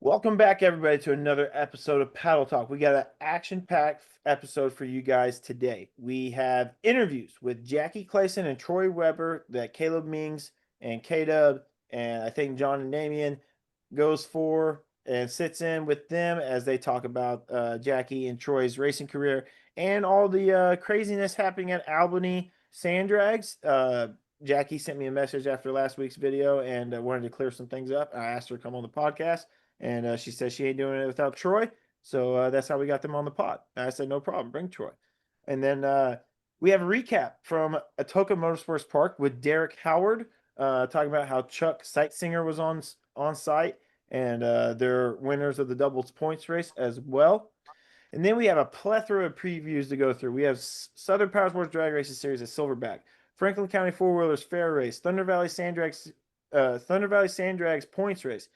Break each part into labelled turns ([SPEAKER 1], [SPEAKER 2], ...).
[SPEAKER 1] Welcome back, everybody, to another episode of Paddle Talk. We got an action-packed episode for you guys today. We have interviews with Jacki Clason and Troy Weber that Caleb Mings and K-Dub and I think John and Damian goes for and sits in with them as they talk about Jacki and Troy's racing career and all the craziness happening at Albany Sand Drags. Jacki sent me a message after last week's video and wanted to clear some things up. I asked her to come on the podcast. And she said she ain't doing it without Troy. So that's how we got them on the pod. And I said, no problem, bring Troy. And then we have a recap from Atoka Motorsports Park with Derek Howard, talking about how Chuck Seitsinger was on site and they're winners of the doubles points race as well. And then we have a plethora of previews to go through. We have Southern Powersports Drag Racing Series at Silverback, Franklin County Four Wheelers Fair Race, Thunder Valley Sand Drags Points Race,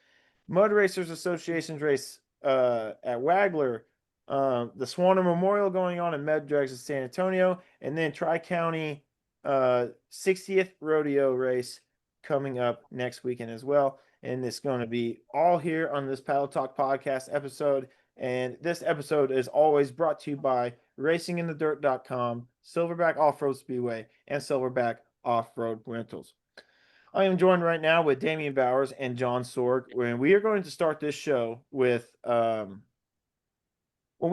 [SPEAKER 1] Mud Racers Association's race at Wagler, the Swanner Memorial going on in Muddrags of San Antonio, and then Tri-County 60th Rodeo race coming up next weekend as well. And it's going to be all here on this Paddle Talk podcast episode. And this episode is always brought to you by RacingInTheDirt.com, Silverback Off-Road Speedway, and Silverback Off-Road Rentals. I am joined right now with Damian Bowers and John Sorg, and we are going to start this show with we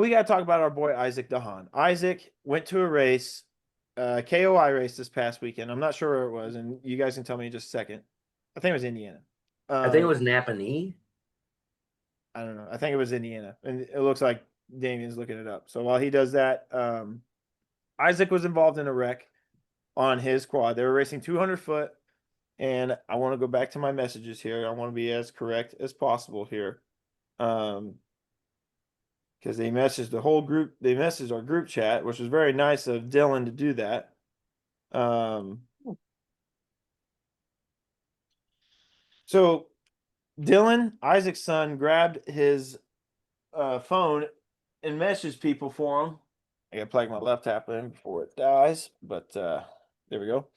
[SPEAKER 1] got to talk about our boy Isaac Dahan. Isaac went to a race, KOI race this past weekend. I'm not sure where it was, and you guys can tell me in just a second. I think it was Indiana.
[SPEAKER 2] I think it was Napanee.
[SPEAKER 1] I don't know. I think it was Indiana, and it looks like Damian's looking it up. So while he does that, Isaac was involved in a wreck on his quad. They were racing 200 foot. And I want to go back to my messages here. I want to be as correct as possible here. Because they messaged the whole group. They messaged our group chat, which was very nice of Dylan to do that. So Dylan, Isaac's son, grabbed his phone and messaged people for him. I got to plug my left tap in before it dies. But there we go.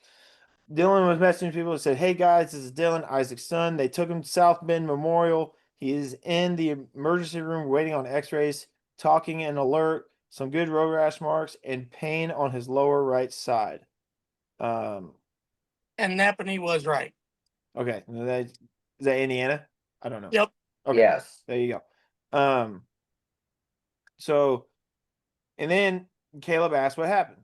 [SPEAKER 1] Dylan was messaging people and said, "Hey guys, this is Dylan, Isaac's son. They took him to South Bend Memorial. He is in the emergency room waiting on x-rays, talking and alert, some good road rash marks, and pain on his lower right side."
[SPEAKER 3] And Napanee was right.
[SPEAKER 1] Okay. Is that Indiana? I don't know.
[SPEAKER 3] Yep.
[SPEAKER 1] Okay.
[SPEAKER 2] Yes.
[SPEAKER 1] There you go. So, and then Caleb asked what happened.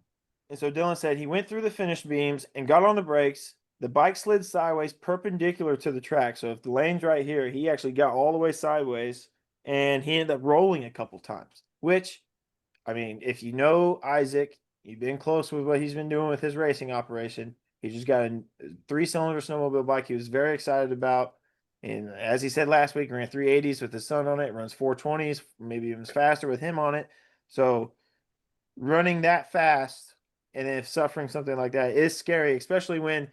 [SPEAKER 1] And so Dylan said he went through the finish beams and got on the brakes. The bike slid sideways perpendicular to the track. So if the lane's right here, he actually got all the way sideways and he ended up rolling a couple times. Which, I mean, if you know Isaac, you've been close with what he's been doing with his racing operation. He just got a 3-cylinder snowmobile bike he was very excited about. And as he said last week, he ran 380s with his son on it, runs 420s, maybe even faster with him on it. So running that fast and if suffering something like that is scary, especially when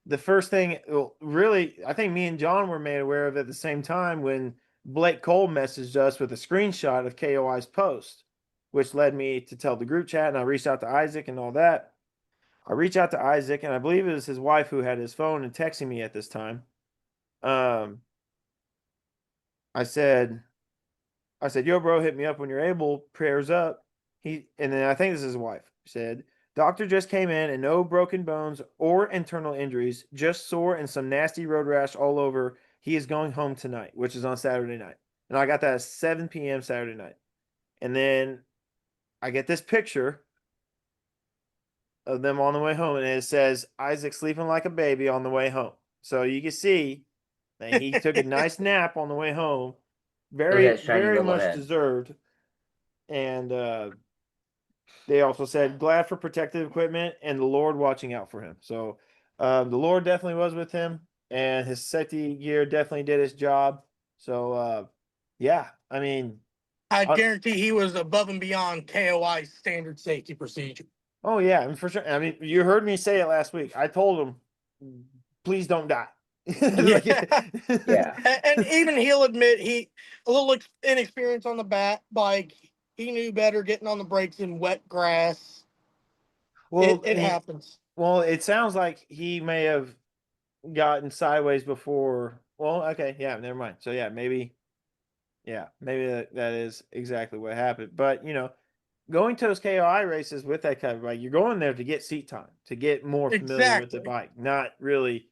[SPEAKER 1] the first thing, really, I think me and John were made aware of at the same time when Blake Cole messaged us with a screenshot of KOI's post, which led me to tell the group chat, and I reached out to Isaac and all that. I reached out to Isaac, and I believe it was his wife who had his phone and texting me at this time. I said, "Yo, bro, hit me up when you're able. Prayers up." And then I think this is his wife. He said, "Doctor just came in and no broken bones or internal injuries, just sore and some nasty road rash all over. He is going home tonight," which is on Saturday night. And I got that at 7 p.m. Saturday night. And then I get this picture of them on the way home, and it says, "Isaac sleeping like a baby on the way home." So you can see that he took a nice nap on the way home. Very, very much deserved. And they also said, "Glad for protective equipment and the Lord watching out for him." So the Lord definitely was with him, and his safety gear definitely did its job. So yeah, I mean,
[SPEAKER 3] I guarantee he was above and beyond KOI standard safety procedure.
[SPEAKER 1] Oh yeah, I mean, for sure. I mean, you heard me say it last week. I told him, "Please don't die."
[SPEAKER 3] Yeah. And even he'll admit a little inexperience on the bike. He knew better getting on the brakes in wet grass. Well, it happens.
[SPEAKER 1] Well, it sounds like he may have gotten sideways before. Well, okay, yeah, never mind. So yeah, maybe Yeah, maybe that is exactly what happened. But going to those KOI races with that kind of bike, you're going there to get seat time, to get more familiar with the
[SPEAKER 3] Exactly.
[SPEAKER 1] bike, not really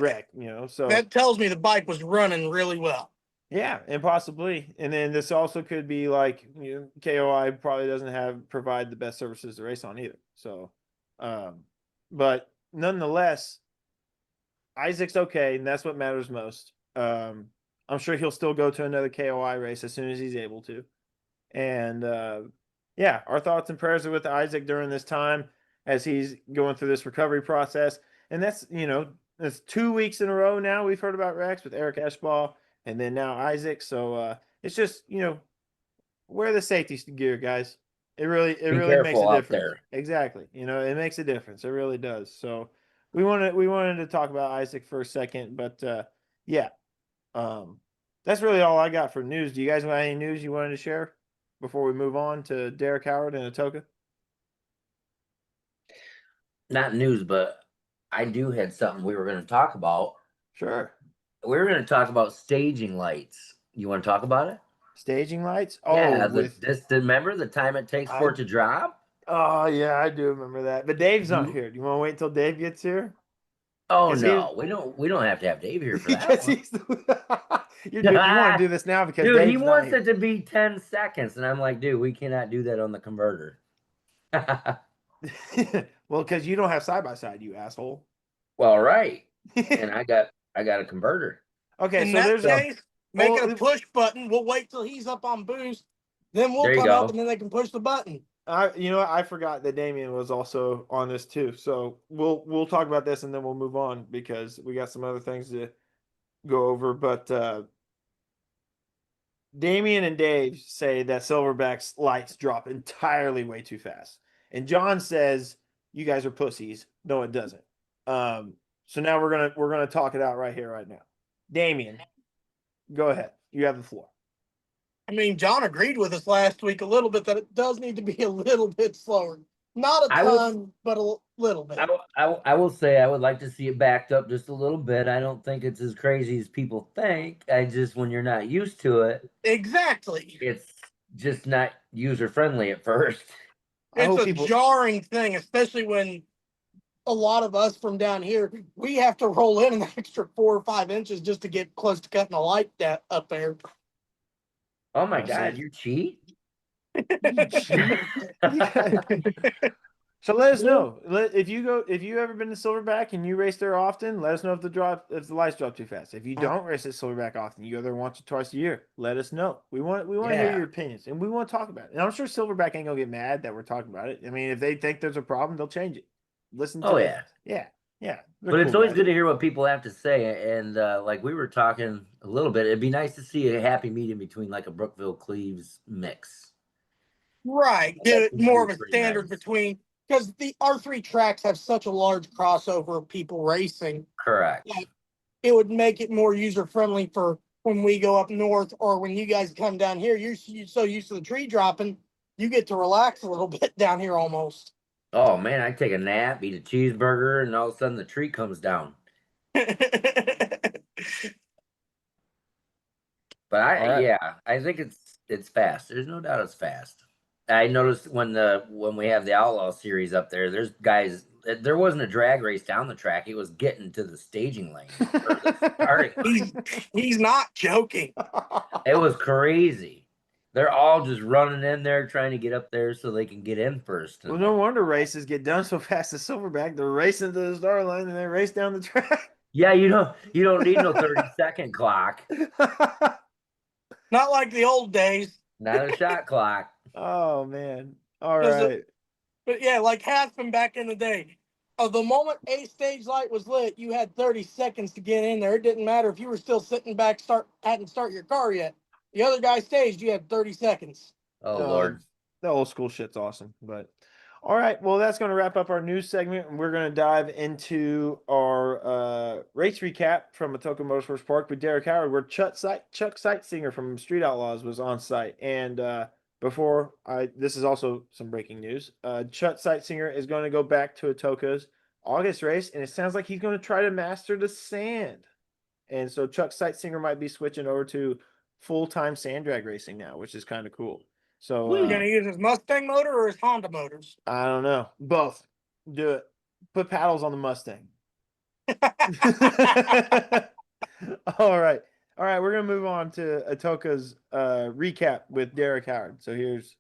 [SPEAKER 1] wreck. So
[SPEAKER 3] that tells me the bike was running really well.
[SPEAKER 1] yeah, and possibly, and then this also could be like KOI probably doesn't provide the best services to race on either. So, but nonetheless, Isaac's okay, and that's what matters most. I'm sure he'll still go to another KOI race as soon as he's able to. And yeah, our thoughts and prayers are with Isaac during this time as he's going through this recovery process. And that's, it's 2 weeks in a row now we've heard about Rex with Eric Eschball and then now Isaac. So it's just, wear the safety gear, guys. It really
[SPEAKER 2] Be
[SPEAKER 1] makes a
[SPEAKER 2] careful out
[SPEAKER 1] difference.
[SPEAKER 2] there.
[SPEAKER 1] Exactly. It makes a difference. It really does. So we wanted to talk about Isaac for a second, but yeah. That's really all I got for news. Do you guys have any news you wanted to share before we move on to Derek Howard and Atoka?
[SPEAKER 2] Not news, but I do had something we were going to talk about.
[SPEAKER 1] Sure.
[SPEAKER 2] We were going to talk about staging lights. You want to talk about it?
[SPEAKER 1] Staging lights?
[SPEAKER 2] Yeah,
[SPEAKER 1] Oh,
[SPEAKER 2] remember the time it takes for it to drop?
[SPEAKER 1] Oh yeah, I do remember that. But Dave's not here. Do you want to wait until Dave gets here?
[SPEAKER 2] Oh no, we don't have to have Dave here for that.
[SPEAKER 1] You want to do this now because
[SPEAKER 2] dude,
[SPEAKER 1] Dave's
[SPEAKER 2] he wants
[SPEAKER 1] not
[SPEAKER 2] it to be 10 seconds, and I'm like, dude, we cannot do that on the converter.
[SPEAKER 1] here. Well, because you don't have side by side, you asshole.
[SPEAKER 2] Well, right. And I got a converter.
[SPEAKER 1] Okay,
[SPEAKER 3] In
[SPEAKER 1] so
[SPEAKER 3] that case, make it a push button. We'll wait till he's up on boost. Then we'll come up and then they can push the button.
[SPEAKER 1] I forgot that Damian was also on this too. So we'll talk about this and then we'll move on because we got some other things to go over. But Damian and Dave say that Silverback's lights drop entirely way too fast. And John says, you guys are pussies. No, it doesn't. So now we're gonna talk it out right here, right now. Damian, go ahead. You have the floor.
[SPEAKER 3] I mean, John agreed with us last week a little bit that it does need to be a little bit slower. Not a ton, but a little bit.
[SPEAKER 2] I will say I would like to see it backed up just a little bit. I don't think it's as crazy as people think. When you're not used to it.
[SPEAKER 3] Exactly.
[SPEAKER 2] It's just not user-friendly at first.
[SPEAKER 3] It's a jarring thing, especially when a lot of us from down here, we have to roll in an extra 4 or 5 inches just to get close to cutting a light up there.
[SPEAKER 2] Oh my God, you cheat?
[SPEAKER 1] So let us know if you ever been to Silverback and you race there often. Let us know if the lights drop too fast. If you don't race at Silverback often, you go there once or twice a year. Let us know. We want to hear your opinions and we want to talk about it. And I'm sure Silverback ain't gonna get mad that we're talking about it. I mean, if they think there's a problem, they'll change it. Listen to it. Yeah.
[SPEAKER 2] But it's always good to hear what people have to say. And like we were talking a little bit, it'd be nice to see a happy medium between like a Brookville Cleves mix.
[SPEAKER 3] Right. More of a standard between, because the R3 tracks have such a large crossover of people racing.
[SPEAKER 2] Correct.
[SPEAKER 3] It would make it more user friendly for when we go up north or when you guys come down here. You're so used to the tree dropping, you get to relax a little bit down here almost.
[SPEAKER 2] Oh man, I take a nap, eat a cheeseburger, and all of a sudden the tree comes down. But I think it's fast. There's no doubt it's fast. I noticed when we have the Outlaw series up there, there's guys. There wasn't a drag race down the track. It was getting to the staging lane.
[SPEAKER 3] He's not joking.
[SPEAKER 2] It was crazy. They're all just running in there trying to get up there so they can get in first.
[SPEAKER 1] Well, no wonder races get done so fast at Silverback. They're racing to the start line and they race down the track.
[SPEAKER 2] Yeah, you don't need no 30-second clock.
[SPEAKER 3] Not like the old days.
[SPEAKER 2] Not a shot clock.
[SPEAKER 1] Oh man. All right.
[SPEAKER 3] But yeah, like Haspin back in the day. The moment a stage light was lit, you had 30 seconds to get in there. It didn't matter if you were still sitting back, hadn't started your car yet. The other guy staged, you had 30 seconds.
[SPEAKER 2] Oh, Lord.
[SPEAKER 1] The old school shit's awesome. But all right, well, that's going to wrap up our news segment. And we're going to dive into our race recap from Atoka Motorsports Park with Derek Howard, where Chuck Seitsinger from Street Outlaws was on site. And this is also some breaking news. Chuck Seitsinger is going to go back to Atoka's August race, and it sounds like he's going to try to master the sand. and so Chuck Seitsinger might be switching over to full-time sand drag racing now, which is kind of cool. So
[SPEAKER 3] He's gonna use his Mustang motor or his Honda motors.
[SPEAKER 1] I don't know, both. Do it. Put paddles on the Mustang. All right. All right, we're gonna move on to Atoka's recap with Derek Howard. So here's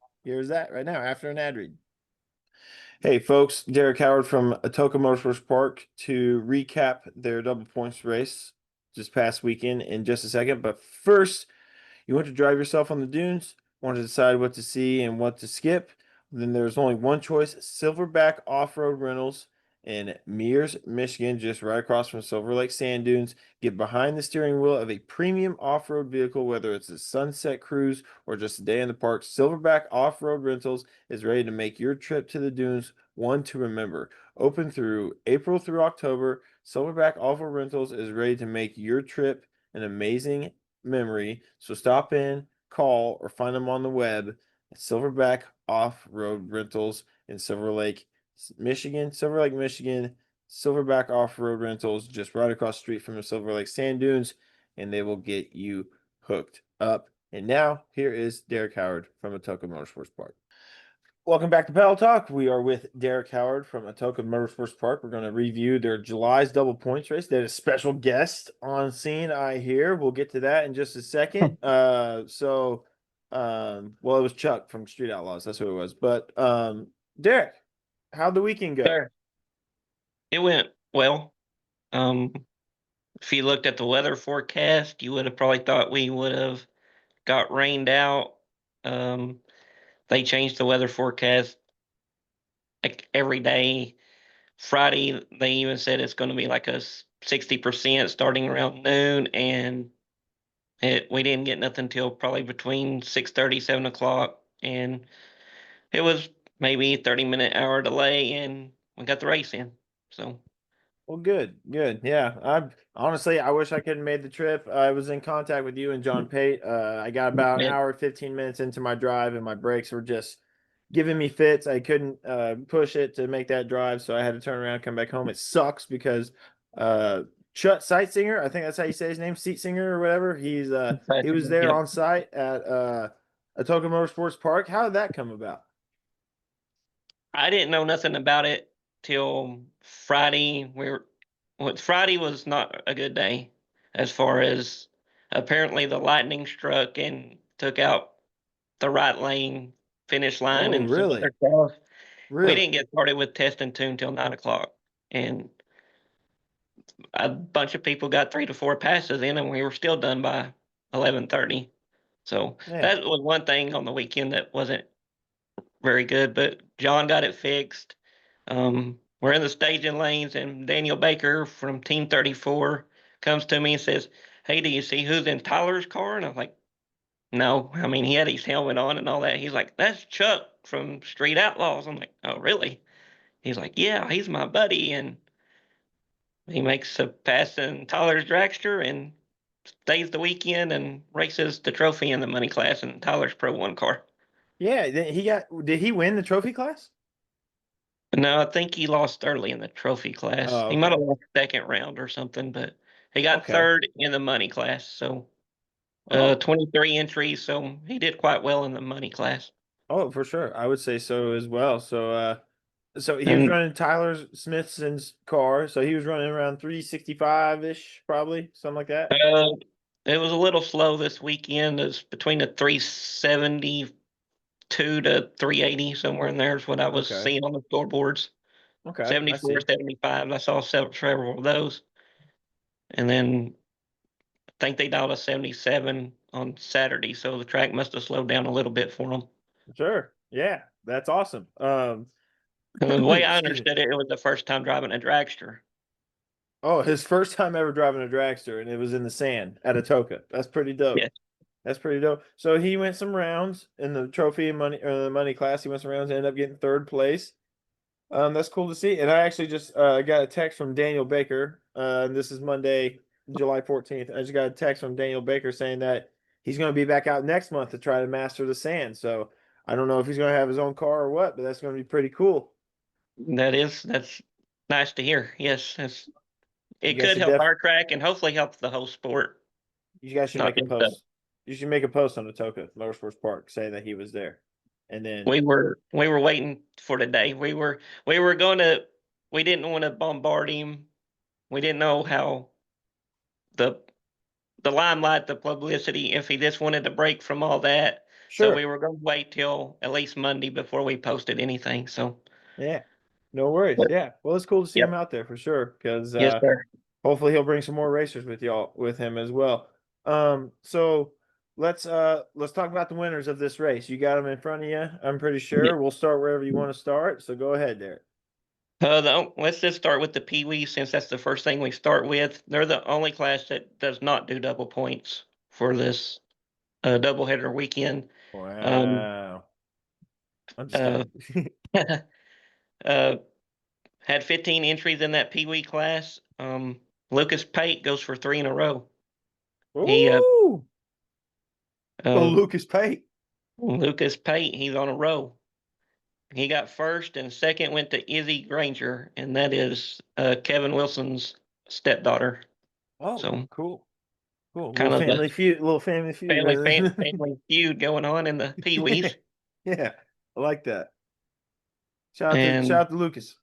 [SPEAKER 1] that right now after an ad read. Hey folks, Derek Howard from Atoka Motorsports Park to recap their double points race this past weekend in just a second. But first, you want to drive yourself on the dunes, want to decide what to see and what to skip, then there's only one choice, Silverback Off-Road Rentals in Mears, Michigan, just right across from Silver Lake Sand Dunes. Get behind the steering wheel of a premium off-road vehicle, whether it's a sunset cruise or just a day in the park. Silverback Off-Road Rentals is ready to make your trip to the dunes one to remember. Open through April through October, Silverback Off-Road Rentals is ready to make your trip an amazing memory. So stop in, call, or find them on the web at Silverback Off-Road Rentals in Silver Lake, Michigan. Silverback Off-Road Rentals, just right across the street from the Silver Lake Sand Dunes, and they will get you hooked up. And now, here is Derek Howard from Atoka Motorsports Park. Welcome back to Pedal Talk. We are with Derek Howard from Atoka Motorsports Park. We're going to review their July's double points race. They had a special guest on scene, I hear. We'll get to that in just a second. Well, it was Chuck from Street Outlaws. That's who it was. But Derek, how'd the weekend go?
[SPEAKER 4] Sure. It went well. If you looked at the weather forecast, you would have probably thought we would have got rained out. They changed the weather forecast like every day. Friday, they even said it's going to be like a 60% starting around noon, and we didn't get nothing till probably between 6:30, 7 o'clock, and it was maybe 30-minute hour delay, and we got the race in. So.
[SPEAKER 1] Well, good. Yeah, I wish I could have made the trip. I was in contact with you and John Pate. I got about an hour, 15 minutes into my drive, and my brakes were just giving me fits. I couldn't push it to make that drive, so I had to turn around and come back home. It sucks because Chuck Seitsinger, I think that's how you say his name, Seitsinger or whatever. He was there
[SPEAKER 4] Yep.
[SPEAKER 1] on site at Atoka Motorsports Park. How did that come about?
[SPEAKER 4] I didn't know nothing about it till Friday. Friday was not a good day as far as apparently the lightning struck and took out the right lane finish line
[SPEAKER 1] Oh,
[SPEAKER 4] and some
[SPEAKER 1] really?
[SPEAKER 4] other stuff. We
[SPEAKER 1] Really?
[SPEAKER 4] didn't get started with test and tune till 9 o'clock, and a bunch of people got 3 to 4 passes in, and we were still done by 11:30. So
[SPEAKER 1] Yeah.
[SPEAKER 4] that was one thing on the weekend that wasn't very good, but John got it fixed. We're in the staging lanes, and Daniel Baker from Team 34 comes to me and says, "Hey, do you see who's in Tyler's car?" And I'm like, "No." I mean, he had his helmet on and all that. He's like, "That's Chuck from Street Outlaws." I'm like, "Oh, really?" He's like, "Yeah, he's my buddy." And he makes a pass in Tyler's dragster and stays the weekend and races the trophy in the money class in Tyler's Pro 1 car.
[SPEAKER 1] Yeah, did he win the trophy class?
[SPEAKER 4] No, I think he lost early in the trophy class.
[SPEAKER 1] Oh,
[SPEAKER 4] He might have
[SPEAKER 1] okay.
[SPEAKER 4] lost second round or something, but he got
[SPEAKER 1] Okay.
[SPEAKER 4] third in the money class. So,
[SPEAKER 1] Oh.
[SPEAKER 4] 23 entries. So he did quite well in the money class.
[SPEAKER 1] Oh, for sure. I would say so as well. So he was
[SPEAKER 4] And
[SPEAKER 1] running Tyler Smithson's car. So he was running around 365-ish, probably, something like that.
[SPEAKER 4] it was a little slow this weekend. It's between the 372 to 380, somewhere in there is what I was
[SPEAKER 1] Okay.
[SPEAKER 4] seeing on the scoreboards.
[SPEAKER 1] Okay. I
[SPEAKER 4] 74,
[SPEAKER 1] see.
[SPEAKER 4] 75. I saw several of those. And then I think they dialed a 77 on Saturday, so the track must have slowed down a little bit for them.
[SPEAKER 1] Sure. Yeah. That's awesome.
[SPEAKER 4] And the way I
[SPEAKER 1] Excuse me.
[SPEAKER 4] understood it, it was the first time driving a dragster.
[SPEAKER 1] Oh, his first time ever driving a dragster, and it was in the sand at Atoka. That's pretty dope.
[SPEAKER 4] Yeah.
[SPEAKER 1] That's pretty dope. So he went some rounds in the trophy and money or the money class. He went some rounds and ended up getting third place. That's cool to see. And I actually just got a text from Daniel Baker. This is Monday, July 14th. I just got a text from Daniel Baker saying that he's going to be back out next month to try to master the sand. So I don't know if he's going to have his own car or what, but that's going to be pretty cool.
[SPEAKER 4] That's nice to hear. Yes, that's it
[SPEAKER 1] guys
[SPEAKER 4] could
[SPEAKER 1] should
[SPEAKER 4] help our track and hopefully help the whole sport.
[SPEAKER 1] You guys should
[SPEAKER 4] Not
[SPEAKER 1] make a
[SPEAKER 4] just the-
[SPEAKER 1] post. You should make a post on Atoka Motorsports Park saying that he was there, and then
[SPEAKER 4] We were waiting for the day. We were going to. We didn't want to bombard him. We didn't know how the limelight, the publicity, if he just wanted to break from all that. So
[SPEAKER 1] sure,
[SPEAKER 4] we were going to wait till at least Monday before we posted anything. So
[SPEAKER 1] yeah, no worries,
[SPEAKER 4] but,
[SPEAKER 1] yeah. Well, it's cool to see
[SPEAKER 4] yep,
[SPEAKER 1] him out there for sure because
[SPEAKER 4] yes, sir.
[SPEAKER 1] hopefully he'll bring some more racers with him as well. So let's talk about the winners of this race. You got them in front of you. I'm pretty
[SPEAKER 4] Yeah.
[SPEAKER 1] sure. We'll start wherever you want to start. So go ahead, Derek.
[SPEAKER 4] Let's just start with the Pee Wee since that's the first thing we start with. They're the only class that does not do double points for this doubleheader weekend. Um,
[SPEAKER 1] Wow. I'm just
[SPEAKER 4] uh,
[SPEAKER 1] kidding.
[SPEAKER 4] had 15 entries in that Pee Wee class. Lucas Pate goes for 3 in a row. He
[SPEAKER 1] Ooh, go
[SPEAKER 4] um,
[SPEAKER 1] Lucas Pate.
[SPEAKER 4] Lucas Pate, he's on a roll. He got first, and second went to Izzy Granger, and that is Kevin Wilson's stepdaughter.
[SPEAKER 1] Oh,
[SPEAKER 4] So
[SPEAKER 1] cool. Cool.
[SPEAKER 4] kind
[SPEAKER 1] Little
[SPEAKER 4] of the
[SPEAKER 1] family feud. Little family feud.
[SPEAKER 4] family feud going on in the Pee Wees.
[SPEAKER 1] Yeah, I like that. Shout
[SPEAKER 4] And
[SPEAKER 1] out to Lucas.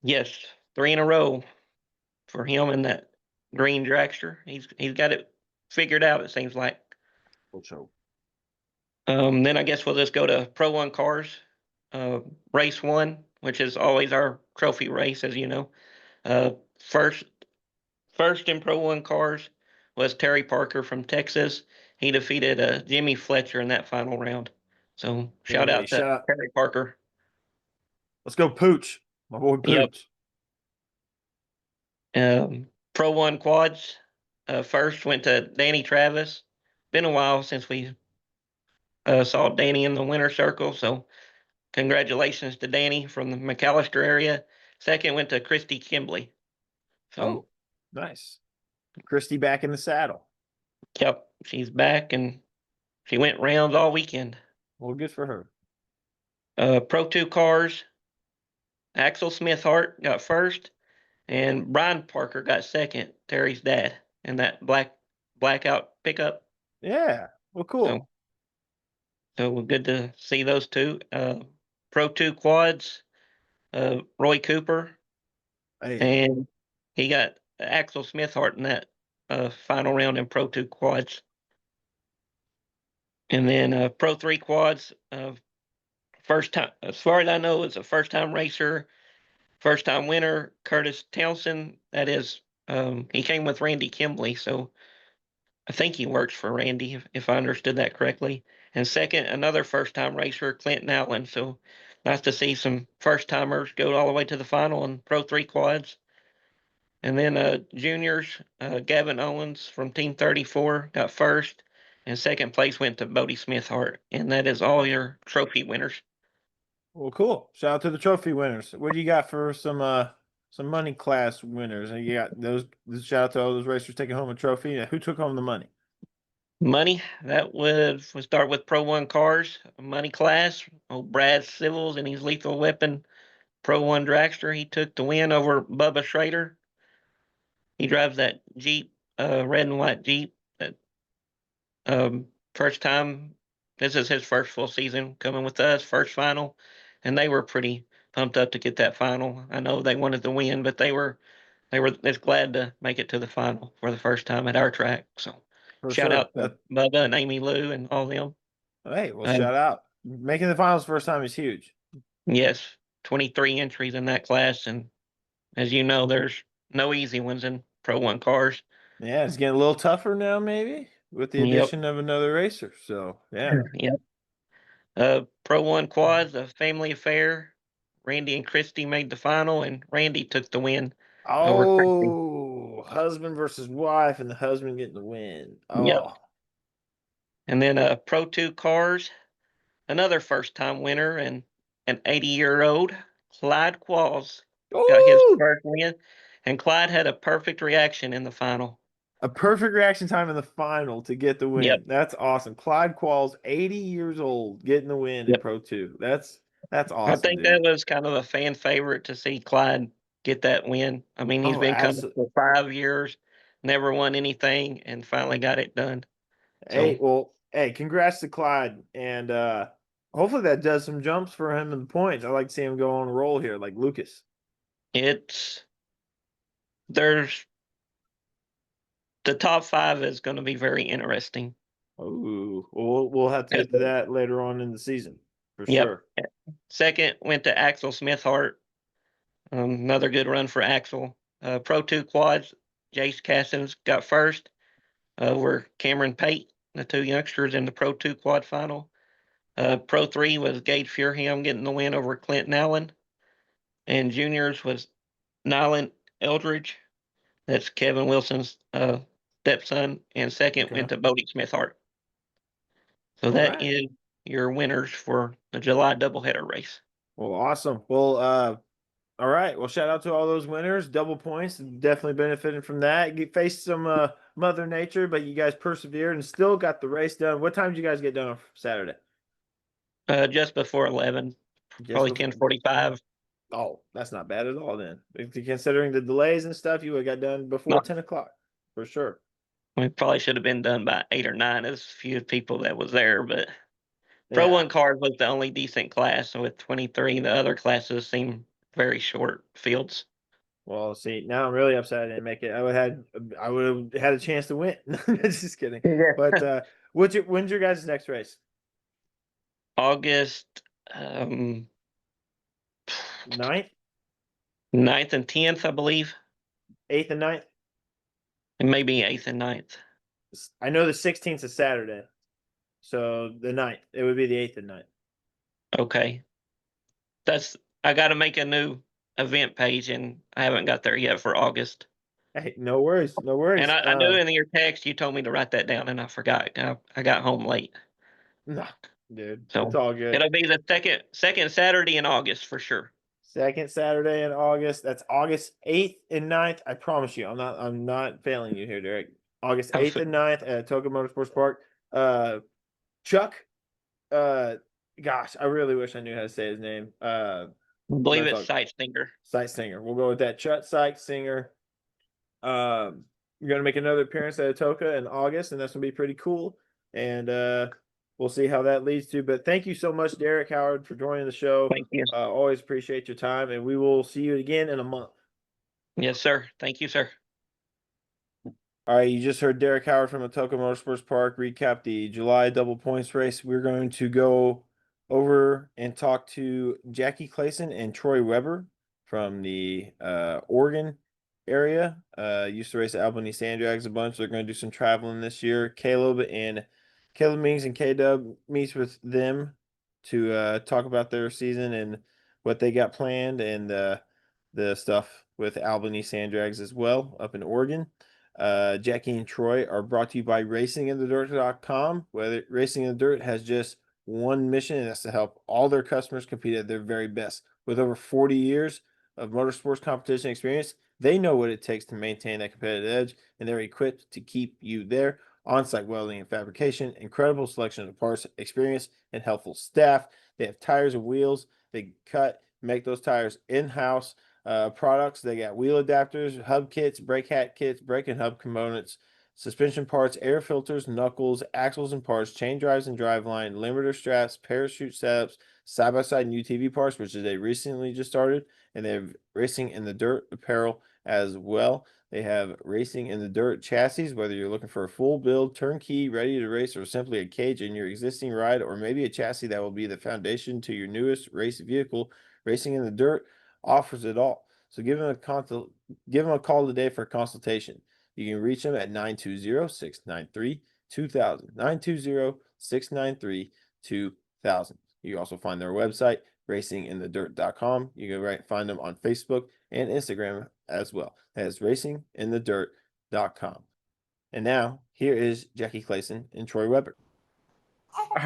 [SPEAKER 4] yes, 3 in a row for him and that green dragster. He's got it figured out, it seems like.
[SPEAKER 1] We'll show.
[SPEAKER 4] Then I guess we'll just go to Pro One cars. Race 1, which is always our trophy race, as you know. Uh, first in Pro One cars was Terry Parker from Texas. He defeated Jimmy Fletcher in that final round. So shout
[SPEAKER 1] Hey,
[SPEAKER 4] out to
[SPEAKER 1] shout out.
[SPEAKER 4] Terry Parker.
[SPEAKER 1] Let's go, Pooch. My boy
[SPEAKER 4] Yep.
[SPEAKER 1] Pooch.
[SPEAKER 4] Pro One quads. First went to Danny Travis. Been a while since we saw Danny in the winner circle, so congratulations to Danny from the McAllister area. Second went to Christy Kimbley. So,
[SPEAKER 1] Oh, nice. Christy back in the saddle.
[SPEAKER 4] yep, she's back and she went rounds all weekend.
[SPEAKER 1] Well, good for her.
[SPEAKER 4] Pro 2 cars. Axel Smithhart got first, and Brian Parker got second. Terry's dad in that blackout pickup.
[SPEAKER 1] Yeah. Well, cool.
[SPEAKER 4] So good to see those two. Pro 2 quads. Roy Cooper,
[SPEAKER 1] Hey.
[SPEAKER 4] and he got Axel Smithhart in that final round in Pro 2 quads. And then Pro 3 quads. First time, as far as I know, it's a first time racer. First time winner, Curtis Townsend. That is, he came with Randy Kimbley, so I think he works for Randy, if I understood that correctly. And second, another first time racer, Clinton Allen. So nice to see some first timers go all the way to the final in Pro 3 quads. And then juniors, Gavin Owens from Team 34 got first, and second place went to Bodie Smithhart. And that is all your trophy winners.
[SPEAKER 1] Well, cool. Shout out to the trophy winners. What do you got for some money class winners? And you got those. Shout out to all those racers taking home a trophy. Who took home the money?
[SPEAKER 4] Money, that would we start with Pro 1 cars, money class. Old Brad Civils and his Lethal Weapon Pro 1 dragster. He took the win over Bubba Schrader. He drives that Jeep, red and white Jeep. That first time, this is his first full season coming with us, first final, and they were pretty pumped up to get that final. I know they wanted to win, but they were just glad to make it to the final for the first time at our track. So
[SPEAKER 1] For
[SPEAKER 4] shout
[SPEAKER 1] sure.
[SPEAKER 4] out to Bubba and Amy Lou and all them.
[SPEAKER 1] Hey, well,
[SPEAKER 4] Uh,
[SPEAKER 1] shout out. Making the finals first time is huge.
[SPEAKER 4] yes, 23 entries in that class, and as you know, there's no easy ones in Pro 1 cars.
[SPEAKER 1] Yeah, it's getting a little tougher now, maybe with the
[SPEAKER 4] Yep.
[SPEAKER 1] addition of another racer. So yeah.
[SPEAKER 4] Yep. Pro 1 quads, a family affair. Randy and Christy made the final, and Randy took the win over Christy.
[SPEAKER 1] Oh, husband versus wife, and the husband getting the win.
[SPEAKER 4] Yep.
[SPEAKER 1] Oh,
[SPEAKER 4] And then Pro 2 cars, another first time winner, and an 80-year-old, Clyde Qualls, got his
[SPEAKER 1] Ooh!
[SPEAKER 4] first win. And Clyde had a perfect reaction in the final.
[SPEAKER 1] A perfect reaction time in the final to get the win.
[SPEAKER 4] Yep.
[SPEAKER 1] That's awesome. Clyde Qualls, 80 years old, getting the win in
[SPEAKER 4] Yep.
[SPEAKER 1] Pro 2. That's awesome.
[SPEAKER 4] I think
[SPEAKER 1] dude.
[SPEAKER 4] that was kind of a fan favorite to see Clyde get that win. I mean, he's
[SPEAKER 1] Oh,
[SPEAKER 4] been coming
[SPEAKER 1] absolutely.
[SPEAKER 4] for 5 years, never won anything, and finally got it done.
[SPEAKER 1] Hey,
[SPEAKER 4] So
[SPEAKER 1] well, hey, congrats to Clyde, and hopefully that does some jumps for him in the points. I like to see him go on a roll here, like Lucas.
[SPEAKER 4] there's the top 5 is going to be very interesting.
[SPEAKER 1] Oh, we'll have to get to that later on in the season for
[SPEAKER 4] Yep.
[SPEAKER 1] sure.
[SPEAKER 4] Second went to Axel Smithhart. Another good run for Axel. Pro 2 quads, Jace Cassins got first over Cameron Pate, the 2 youngsters in the Pro 2 quad final. Pro 3 was Gage Furham getting the win over Clinton Allen. And juniors was Nyland Eldridge. That's Kevin Wilson's stepson. And second
[SPEAKER 1] Okay.
[SPEAKER 4] went to Bodie Smithhart. So
[SPEAKER 1] All
[SPEAKER 4] that
[SPEAKER 1] right.
[SPEAKER 4] is your winners for the July doubleheader race.
[SPEAKER 1] Well, awesome. Well, all right. Well, shout out to all those winners. Double points. Definitely benefiting from that. You faced some Mother Nature, but you guys persevered and still got the race done. What time did you guys get done on Saturday?
[SPEAKER 4] Just before 11,
[SPEAKER 1] Just
[SPEAKER 4] probably
[SPEAKER 1] before-
[SPEAKER 4] 10:45.
[SPEAKER 1] Oh, that's not bad at all then. Considering the delays and stuff, you would have got done before
[SPEAKER 4] No.
[SPEAKER 1] 10 o'clock for sure.
[SPEAKER 4] We probably should have been done by 8 or 9 as few people that was there, but Pro
[SPEAKER 1] Yeah.
[SPEAKER 4] 1 cars was the only decent class. So with 23, the other classes seem very short fields.
[SPEAKER 1] Well, see, now I'm really upset I didn't make it. I would have had a chance to win. Just kidding.
[SPEAKER 4] Yeah.
[SPEAKER 1] But when's your guys' next race?
[SPEAKER 4] August
[SPEAKER 1] 9th?
[SPEAKER 4] 9th and 10th, I believe.
[SPEAKER 1] 8th and 9th?
[SPEAKER 4] And maybe 8th and 9th.
[SPEAKER 1] I know the 16th is Saturday. So the 9th. It would be the 8th and 9th.
[SPEAKER 4] Okay. I got to make a new event page, and I haven't got there yet for August.
[SPEAKER 1] Hey, no worries. No worries.
[SPEAKER 4] And I knew in your text you told me to write that down, and I forgot. I got home late.
[SPEAKER 1] No, dude.
[SPEAKER 4] So
[SPEAKER 1] It's all good.
[SPEAKER 4] it'll be the second Saturday in August for sure.
[SPEAKER 1] Second Saturday in August. That's August 8th and 9th. I promise you, I'm not failing you here, Derek. August 8th and 9th at Atoka Motorsports Park. Chuck, gosh, I really wish I knew how to say his name.
[SPEAKER 4] I believe it's
[SPEAKER 1] Site
[SPEAKER 4] Seitsinger.
[SPEAKER 1] We'll go with that. Chuck Seitsinger. You're gonna make another appearance at Atoka in August, and that's gonna be pretty cool. And we'll see how that leads to. But thank you so much, Derek Howard, for joining the show.
[SPEAKER 4] Thank you.
[SPEAKER 1] Always appreciate your time, and we will see you again in a month.
[SPEAKER 4] Yes, sir. Thank you, sir.
[SPEAKER 1] All right, you just heard Derek Howard from Atoka Motorsports Park recap the July double points race. We're going to go over and talk to Jacki Clason and Troy Weber from the Oregon area. Used to race at Albany Sand Drags a bunch. They're going to do some traveling this year. Caleb Mings and K-Dub meets with them to talk about their season and what they got planned and the stuff with Albany Sand Drags as well up in Oregon. Jacki and Troy are brought to you by RacingInTheDirt.com. Whether Racing in the Dirt has just one mission, and that's to help all their customers compete at their very best. With over 40 years of motorsports competition experience, they know what it takes to maintain that competitive edge, and they're equipped to keep you there. On-site welding and fabrication, incredible selection of parts, experience, and helpful staff. They have tires and wheels. They make those tires in-house. Products. They got wheel adapters, hub kits, brake hat kits, brake and hub components, suspension parts, air filters, knuckles, axles and parts, chain drives and driveline, limiter straps, parachute setups, side-by-side and UTV parts, which is they recently just started, and they have Racing in the Dirt apparel as well. They have Racing in the Dirt chassis, whether you're looking for a full build, turnkey, ready to race, or simply a cage in your existing ride, or maybe a chassis that will be the foundation to your newest race vehicle. Racing in the Dirt offers it all. So give them a call today for a consultation. You can reach them at 920-693-2000. 920-693-2000. You also find their website, racinginthedirt.com. You can find them on Facebook and Instagram as well. That's racinginthedirt.com. And now, here is Jacki Clason and Troy Weber.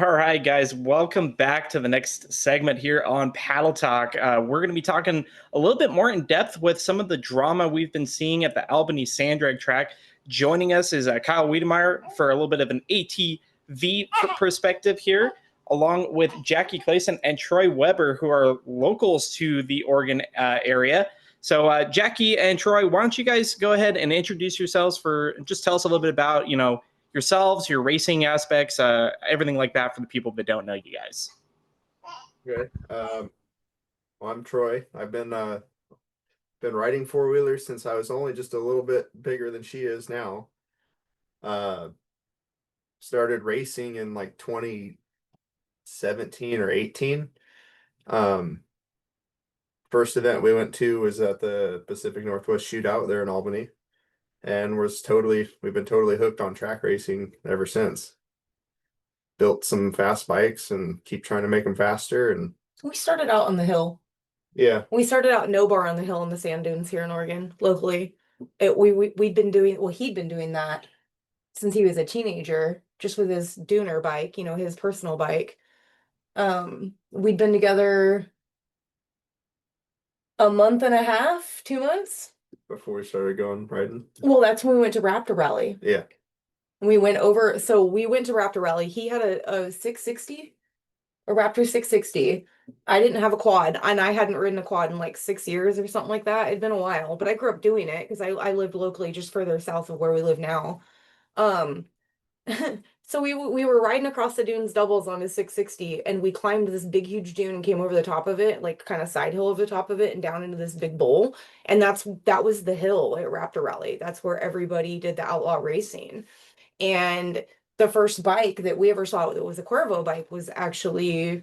[SPEAKER 5] All right, guys, welcome back to the next segment here on Paddle Talk. We're going to be talking a little bit more in depth with some of the drama we've been seeing at the Albany Sand Drag track. Joining us is Kyle Wiedemeyer for a little bit of an ATV perspective here, along with Jacki Clason and Troy Weber, who are locals to the Oregon area. So Jacki and Troy, why don't you guys go ahead and introduce yourselves just tell us a little bit about, yourselves, your racing aspects, everything like that for the people that don't know you guys.
[SPEAKER 6] Okay. Well, I'm Troy. I've been riding four-wheelers since I was only just a little bit bigger than she is now. Started racing in like 2017 or 18. First event we went to was at the Pacific Northwest Shootout there in Albany, and we've been totally hooked on track racing ever since. Built some fast bikes and keep trying to make them faster. And
[SPEAKER 7] we started out on the hill.
[SPEAKER 6] yeah,
[SPEAKER 7] We started out no bar on the hill in the sand dunes here in Oregon, locally. He'd been doing that since he was a teenager, just with his dooner bike, his personal bike. We'd been together a month and a half, 2 months
[SPEAKER 6] before we started going riding.
[SPEAKER 7] Well, that's when we went to Raptor Rally.
[SPEAKER 6] Yeah.
[SPEAKER 7] We went to Raptor Rally. He had a 660, a Raptor 660. I didn't have a quad, and I hadn't ridden a quad in like 6 years or something like that. It'd been a while, but I grew up doing it because I lived locally just further south of where we live now. So we were riding across the dunes doubles on his 660, and we climbed this big huge dune and came over the top of it, like kind of side hill over the top of it and down into this big bowl. And that was the hill at Raptor Rally. That's where everybody did the outlaw racing. And the first bike that we ever saw that was a Cuervo bike was actually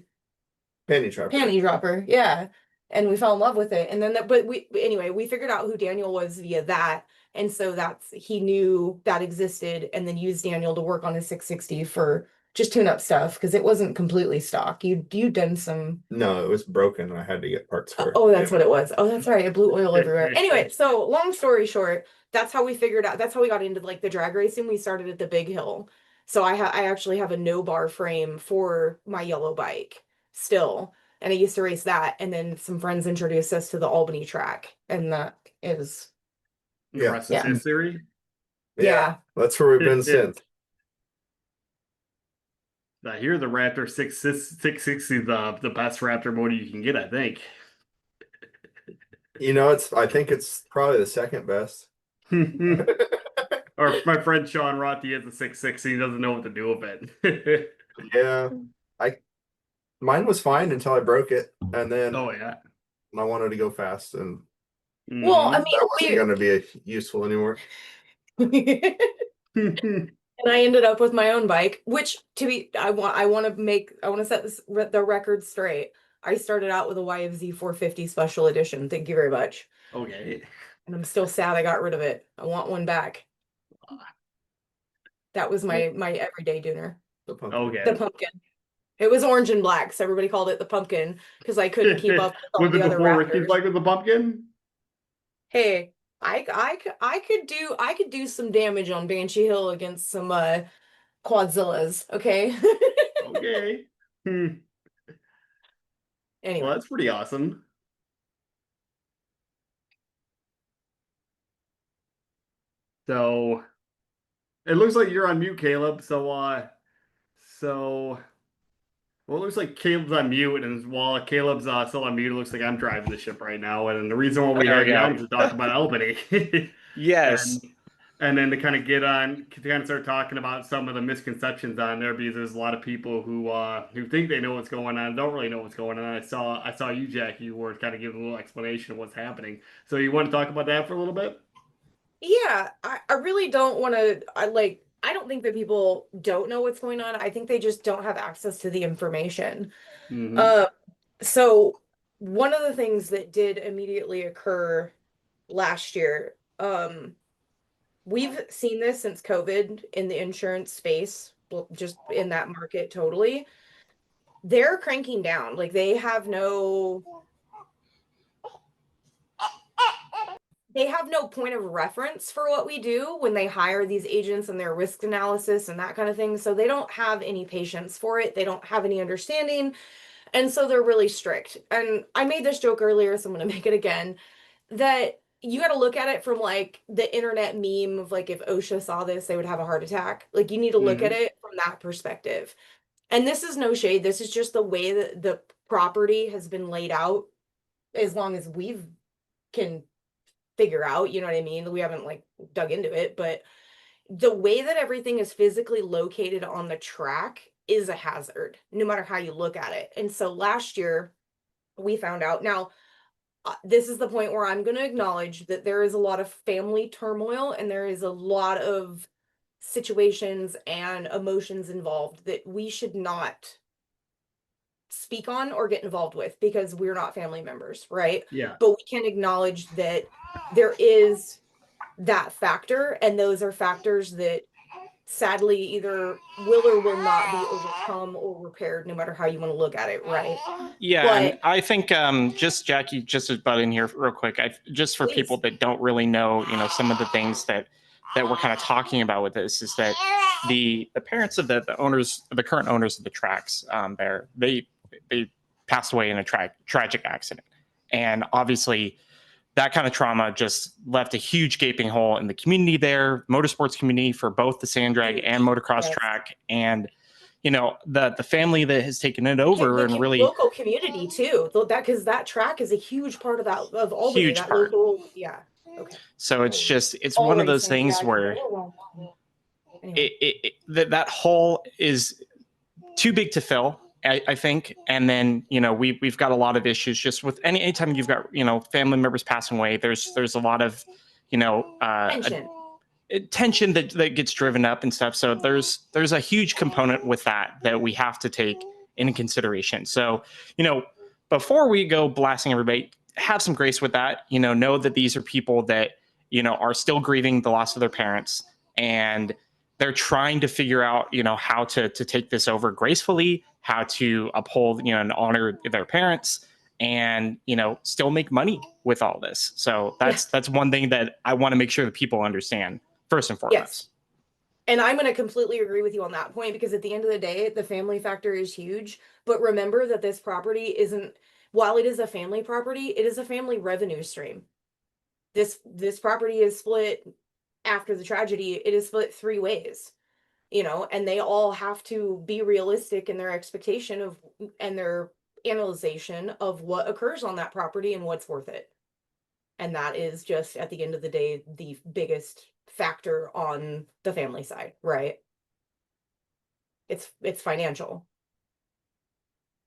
[SPEAKER 7] Panty Dropper. Yeah. And we fell in love with it. And then we figured out who Daniel was via that. And so he knew that existed, and then used Daniel to work on his 660 for just tune-up stuff, because it wasn't completely stock. You'd done some.
[SPEAKER 6] No, it was broken. I had to get parts for it.
[SPEAKER 7] Oh, that's what it was. Oh, that's right. It blew oil everywhere. Anyway, so long story short, that's how we got into like the drag racing. We started at the Big Hill. So I actually have a no bar frame for my yellow bike still. And I used to race that. And then some friends introduced us to the Albany track. And that is
[SPEAKER 8] the rest is history.
[SPEAKER 7] Yeah.
[SPEAKER 6] That's where we've been since.
[SPEAKER 8] I hear the Raptor 660 the best Raptor motor you can get, I think.
[SPEAKER 6] I think it's probably the second best.
[SPEAKER 8] Or my friend Sean Rothi has a 660, he doesn't know what to do with it.
[SPEAKER 6] Yeah. Mine was fine until I broke it, and then I wanted to go fast, and
[SPEAKER 7] well, I mean,
[SPEAKER 6] that wasn't going to be useful anymore.
[SPEAKER 7] And I ended up with my own bike, which I want to set the record straight. I started out with a YFZ 450 Special Edition. Thank you very much.
[SPEAKER 8] Okay.
[SPEAKER 7] And I'm still sad I got rid of it. I want one back. That was my everyday dooner.
[SPEAKER 6] The pumpkin.
[SPEAKER 8] Okay.
[SPEAKER 7] The pumpkin. It was orange and black, so everybody called it the pumpkin because I couldn't keep up with all the other Raptors.
[SPEAKER 8] Like with the pumpkin?
[SPEAKER 7] Hey, I could do some damage on Banshee Hill against some Quadzillas, okay?
[SPEAKER 8] Okay.
[SPEAKER 7] Anyway.
[SPEAKER 8] Well, that's pretty awesome. So it looks like you're on mute, Caleb. Well, it looks like Caleb's on mute, and while Caleb's still on mute, it looks like I'm driving the ship right now. And the reason why we have you on is to talk about Albany.
[SPEAKER 5] Yes.
[SPEAKER 8] And then to kind of start talking about some of the misconceptions on there, because there's a lot of people who think they know what's going on, don't really know what's going on. I saw you, Jacki, you were kind of giving a little explanation of what's happening. So you want to talk about that for a little bit?
[SPEAKER 7] Yeah, I really don't want to. I don't think that people don't know what's going on. I think they just don't have access to the information.
[SPEAKER 8] Mm-hmm.
[SPEAKER 7] So one of the things that did immediately occur last year, we've seen this since COVID in the insurance space, just in that market totally. They're cranking down. Like they have no point of reference for what we do when they hire these agents and their risk analysis and that kind of thing. So they don't have any patience for it. They don't have any understanding. And so they're really strict. And I made this joke earlier, so I'm going to make it again, that you got to look at it from like the internet meme of like, if OSHA saw this, they would have a heart attack. Like you need to look at it from that perspective. And this is no shade. This is just the way that the property has been laid out as long as we've can figure out, you know what I mean? We haven't like dug into it, but the way that everything is physically located on the track is a hazard, no matter how you look at it. And so last year we found out. Now, this is the point where I'm going to acknowledge that there is a lot of family turmoil and there is a lot of situations and emotions involved that we should not speak on or get involved with because we're not family members, right?
[SPEAKER 8] Yeah.
[SPEAKER 7] But we can acknowledge that there is that factor, and those are factors that sadly either will or will not be overcome or repaired, no matter how you want to look at it, right?
[SPEAKER 5] Yeah,
[SPEAKER 7] But
[SPEAKER 5] and I think just Jackie, just to butt in here real quick, just for
[SPEAKER 7] please.
[SPEAKER 5] people that don't really know, some of the things that we're kind of talking about with this is that the parents of the owners, the current owners of the tracks, they passed away in a tragic accident, and obviously that kind of trauma just left a huge gaping hole in the community there, motorsports community for both the sand drag and motocross
[SPEAKER 7] Yes.
[SPEAKER 5] track, and the family that has taken it over and really
[SPEAKER 7] local community too. Because that track is a huge part of that of Albany.
[SPEAKER 5] Huge
[SPEAKER 7] that
[SPEAKER 5] part.
[SPEAKER 7] local, yeah. Okay.
[SPEAKER 5] So it's
[SPEAKER 7] All
[SPEAKER 5] one of those
[SPEAKER 7] racing,
[SPEAKER 5] things
[SPEAKER 7] yeah,
[SPEAKER 5] where
[SPEAKER 7] anyway.
[SPEAKER 5] that hole is too big to fill, I think. And then we've got a lot of issues just with anytime you've got family members passing away. There's a lot of tension that gets driven up and stuff. So there's a huge component with that we have to take into consideration. So before we go blasting everybody, have some grace with that. Know that these are people that are still grieving the loss of their parents, and they're trying to figure out how to take this over gracefully, how to uphold and honor their parents, and still make money with all this. So that's one thing that I want to make sure that people understand first and foremost.
[SPEAKER 7] Yes. And I'm going to completely agree with you on that point, because at the end of the day, the family factor is huge. But remember that this property isn't, while it is a family property, it is a family revenue stream. This property is split after the tragedy. It is split 3 ways, and they all have to be realistic in their expectation of and their analyzation of what occurs on that property and what's worth it. And that is just, at the end of the day, the biggest factor on the family side, right? It's financial.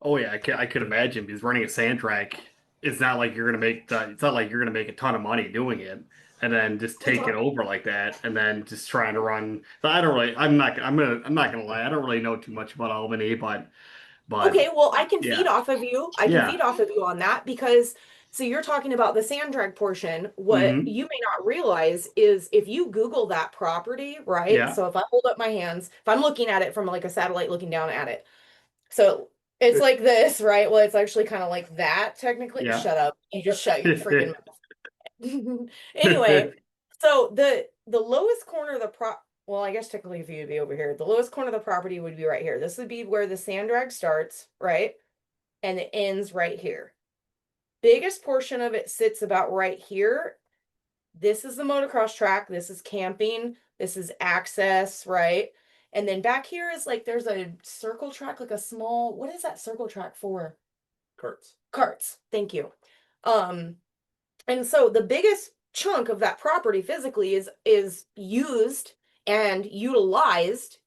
[SPEAKER 8] Oh yeah, I could imagine, because running a sand track, it's not like you're gonna make a ton of money doing it, and then just take it over like that, and then just trying to run. So I'm not gonna lie, I don't really know too much about Albany, but
[SPEAKER 7] okay, well, I can
[SPEAKER 8] yeah.
[SPEAKER 7] feed off of you. I can feed off of you on that, because so you're talking about the sand drag portion. What you may not realize is if you Google that property, right?
[SPEAKER 8] Yeah.
[SPEAKER 7] So if I hold up my hands, if I'm looking at it from like a satellite looking down at it, so it's like this, right? Well, it's actually kind of like that technically.
[SPEAKER 8] Yeah.
[SPEAKER 7] Shut up. You just shut your freaking mouth. Anyway, so the lowest corner of the well, I guess technically if you'd be over here, the lowest corner of the property would be right here. This would be where the sand drag starts, right? And it ends right here. Biggest portion of it sits about right here. This is the motocross track. This is camping. This is access, right? And then back here is like, there's a circle track, like a small, what is that circle track for? Carts. Thank you. And so the biggest chunk of that property physically is used and utilized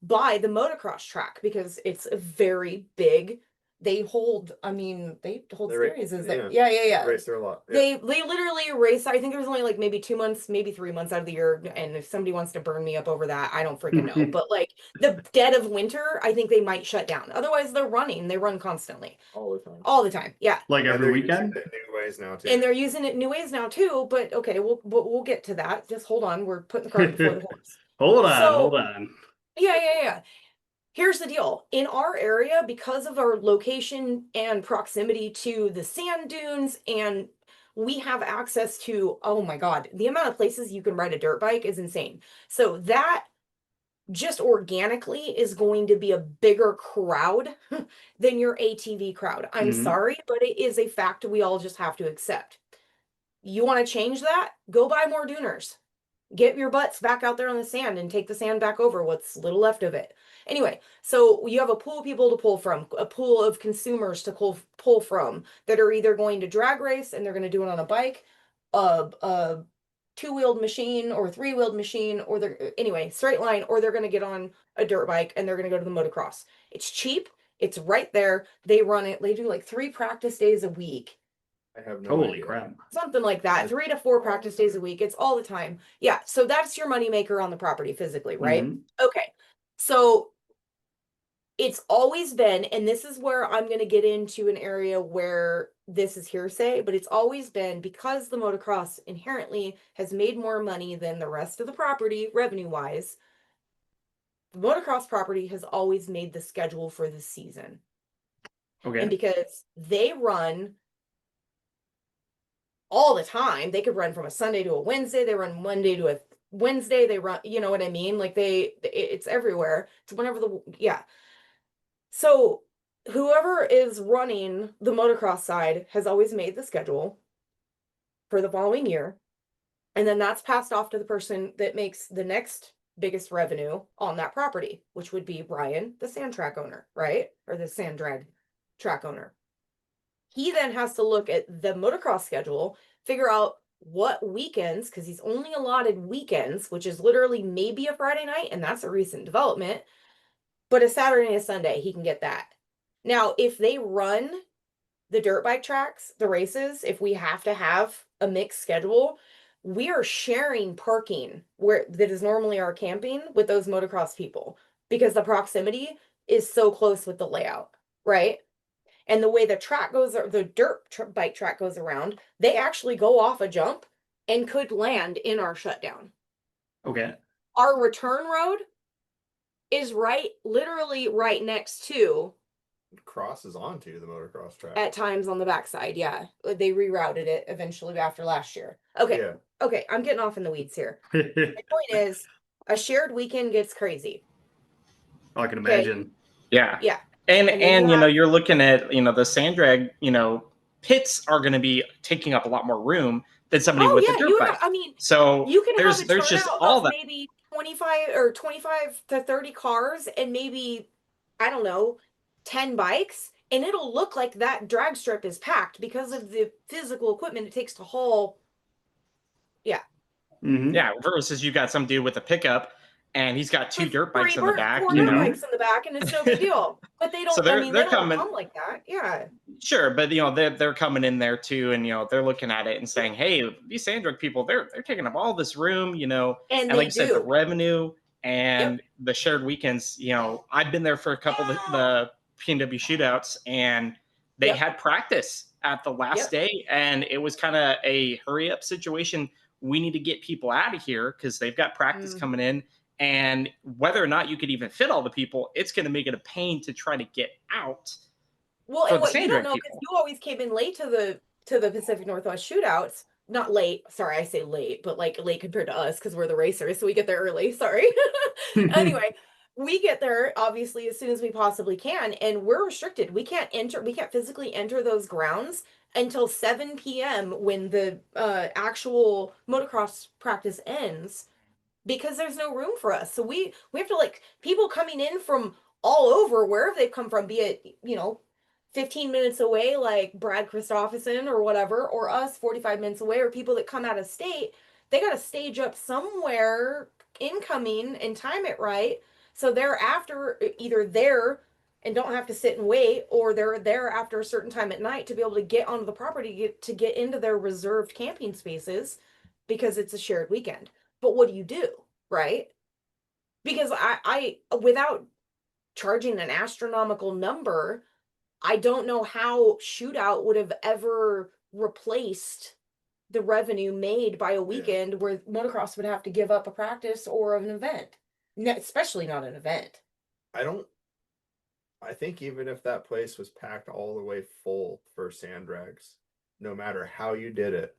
[SPEAKER 7] by the motocross track, because it's a very big. They hold series. Yeah.
[SPEAKER 6] Race there a lot. Yeah.
[SPEAKER 7] They literally race. I think there's only like maybe 2 months, maybe 3 months out of the year. And if somebody wants to burn me up over that, I don't freaking know. But like the dead of winter, I think they might shut down. Otherwise, they're running. They run constantly. All the time. Yeah.
[SPEAKER 8] Like every weekend.
[SPEAKER 6] New ways now too.
[SPEAKER 7] And they're using it in new ways now too. But okay, we'll get to that. Just hold on. We're putting the cart before the horse.
[SPEAKER 8] Hold on.
[SPEAKER 7] Yeah. Here's the deal. In our area, because of our location and proximity to the sand dunes, and we have access to, oh my God, the amount of places you can ride a dirt bike is insane. So that just organically is going to be a bigger crowd than your ATV crowd. I'm sorry, but it is a fact we all just have to accept. You want to change that? Go buy more duners. Get your butts back out there on the sand and take the sand back over what's little left of it. Anyway, so you have a pool of people to pull from, a pool of consumers to pull from that are either going to drag race and they're going to do it on a bike, a two-wheeled machine or three-wheeled machine, or they're anyway, straight line, or they're going to get on a dirt bike and they're going to go to the motocross. It's cheap. It's right there. They run it. They do like 3 practice days a week.
[SPEAKER 6] I have no
[SPEAKER 8] Holy
[SPEAKER 6] idea.
[SPEAKER 8] crap.
[SPEAKER 7] Something like that. 3 to 4 practice days a week. It's all the time. Yeah. So that's your moneymaker on the property physically, right?
[SPEAKER 8] Mhm.
[SPEAKER 7] Okay. So it's always been, and this is where I'm going to get into an area where this is hearsay, but it's always been, because the motocross inherently has made more money than the rest of the property revenue wise. The motocross property has always made the schedule for the season. And
[SPEAKER 8] Okay.
[SPEAKER 7] because they run all the time, they could run from a Sunday to a Wednesday, they run Monday to a Wednesday, they run, you know what I mean? Like it's everywhere. It's whenever yeah. So whoever is running the motocross side has always made the schedule for the following year. And then that's passed off to the person that makes the next biggest revenue on that property, which would be Brian, the sand track owner, right? Or the sand drag track owner. He then has to look at the motocross schedule, figure out what weekends, because he's only allotted weekends, which is literally maybe a Friday night, and that's a recent development. But a Saturday and a Sunday, he can get that. Now, if they run the dirt bike tracks, the races, if we have to have a mixed schedule, we are sharing parking where that is normally our camping with those motocross people, because the proximity is so close with the layout, right? And the way the track goes, or the bike track goes around, they actually go off a jump and could land in our shutdown.
[SPEAKER 8] Okay.
[SPEAKER 7] Our return road is literally right next to,
[SPEAKER 6] Crosses onto the motocross track.
[SPEAKER 7] at times on the backside. Yeah. They rerouted it eventually after last year. Okay.
[SPEAKER 6] Yeah.
[SPEAKER 7] Okay. I'm getting off in the weeds here. The point is, a shared weekend gets crazy.
[SPEAKER 8] I can
[SPEAKER 7] Okay.
[SPEAKER 8] imagine.
[SPEAKER 5] Yeah.
[SPEAKER 7] Yeah.
[SPEAKER 5] And
[SPEAKER 7] then
[SPEAKER 5] you know, you're looking at, you know, the sand drag, you know, pits are going to be taking up a lot more room than somebody with a dirt bike.
[SPEAKER 7] I mean,
[SPEAKER 5] So
[SPEAKER 7] you can have a
[SPEAKER 5] there's just
[SPEAKER 7] turnout
[SPEAKER 5] all
[SPEAKER 7] of
[SPEAKER 5] that.
[SPEAKER 7] maybe 25 to 30 cars and maybe, I don't know, 10 bikes, and it'll look like that drag strip is packed because of the physical equipment it takes to haul. Yeah.
[SPEAKER 8] Mhm.
[SPEAKER 5] Yeah, versus you got some dude with a pickup and he's got 2
[SPEAKER 7] With
[SPEAKER 5] dirt bikes in the back,
[SPEAKER 7] 4
[SPEAKER 5] you
[SPEAKER 7] dirt
[SPEAKER 5] know.
[SPEAKER 7] bikes in the back, and it's no big deal. But they don't,
[SPEAKER 5] So
[SPEAKER 7] I mean, they
[SPEAKER 5] they're
[SPEAKER 7] don't
[SPEAKER 5] coming.
[SPEAKER 7] come like that. Yeah.
[SPEAKER 5] Sure, but you know, they're coming in there too, and you know, they're looking at it and saying, "Hey, these sand drag people, they're taking up all this room," you know.
[SPEAKER 7] And
[SPEAKER 5] like
[SPEAKER 7] they
[SPEAKER 5] you said, the
[SPEAKER 7] do.
[SPEAKER 5] revenue and the shared weekends, you know, I've been there for a couple of the PNW shootouts, and they
[SPEAKER 7] Yep.
[SPEAKER 5] had practice at the last day, and it was kind of a hurry up situation. We need to get people out of here because they've got practice coming in, and whether or not you could even fit all the people, it's going to make it a pain to try to get out.
[SPEAKER 7] Well,
[SPEAKER 5] for
[SPEAKER 7] and
[SPEAKER 5] the
[SPEAKER 7] what you
[SPEAKER 5] sand
[SPEAKER 7] don't
[SPEAKER 5] drag
[SPEAKER 7] know, because
[SPEAKER 5] people.
[SPEAKER 7] you always came in late to the Pacific Northwest shootouts. Not late. Sorry, I say late, but like late compared to us because we're the racers, so we get there early. Sorry. Anyway, we get there obviously as soon as we possibly can, and we're restricted. We can't physically enter those grounds until 7 p.m. when the actual motocross practice ends, because there's no room for us. So we have to, like, people coming in from all over, wherever they've come from, be it, 15 minutes away, like Brad Christopherson or whatever, or us 45 minutes away, or people that come out of state, they got to stage up somewhere incoming and time it right. So they're either there and don't have to sit and wait, or they're there after a certain time at night to be able to get onto the property to get into their reserved camping spaces, because it's a shared weekend. But what do you do, right? Because I without charging an astronomical number, I don't know how shootout would have ever replaced the revenue made by a weekend where motocross would have to give up a practice or an event, especially not an event.
[SPEAKER 6] I think even if that place was packed all the way full for sand drags, no matter how you did it,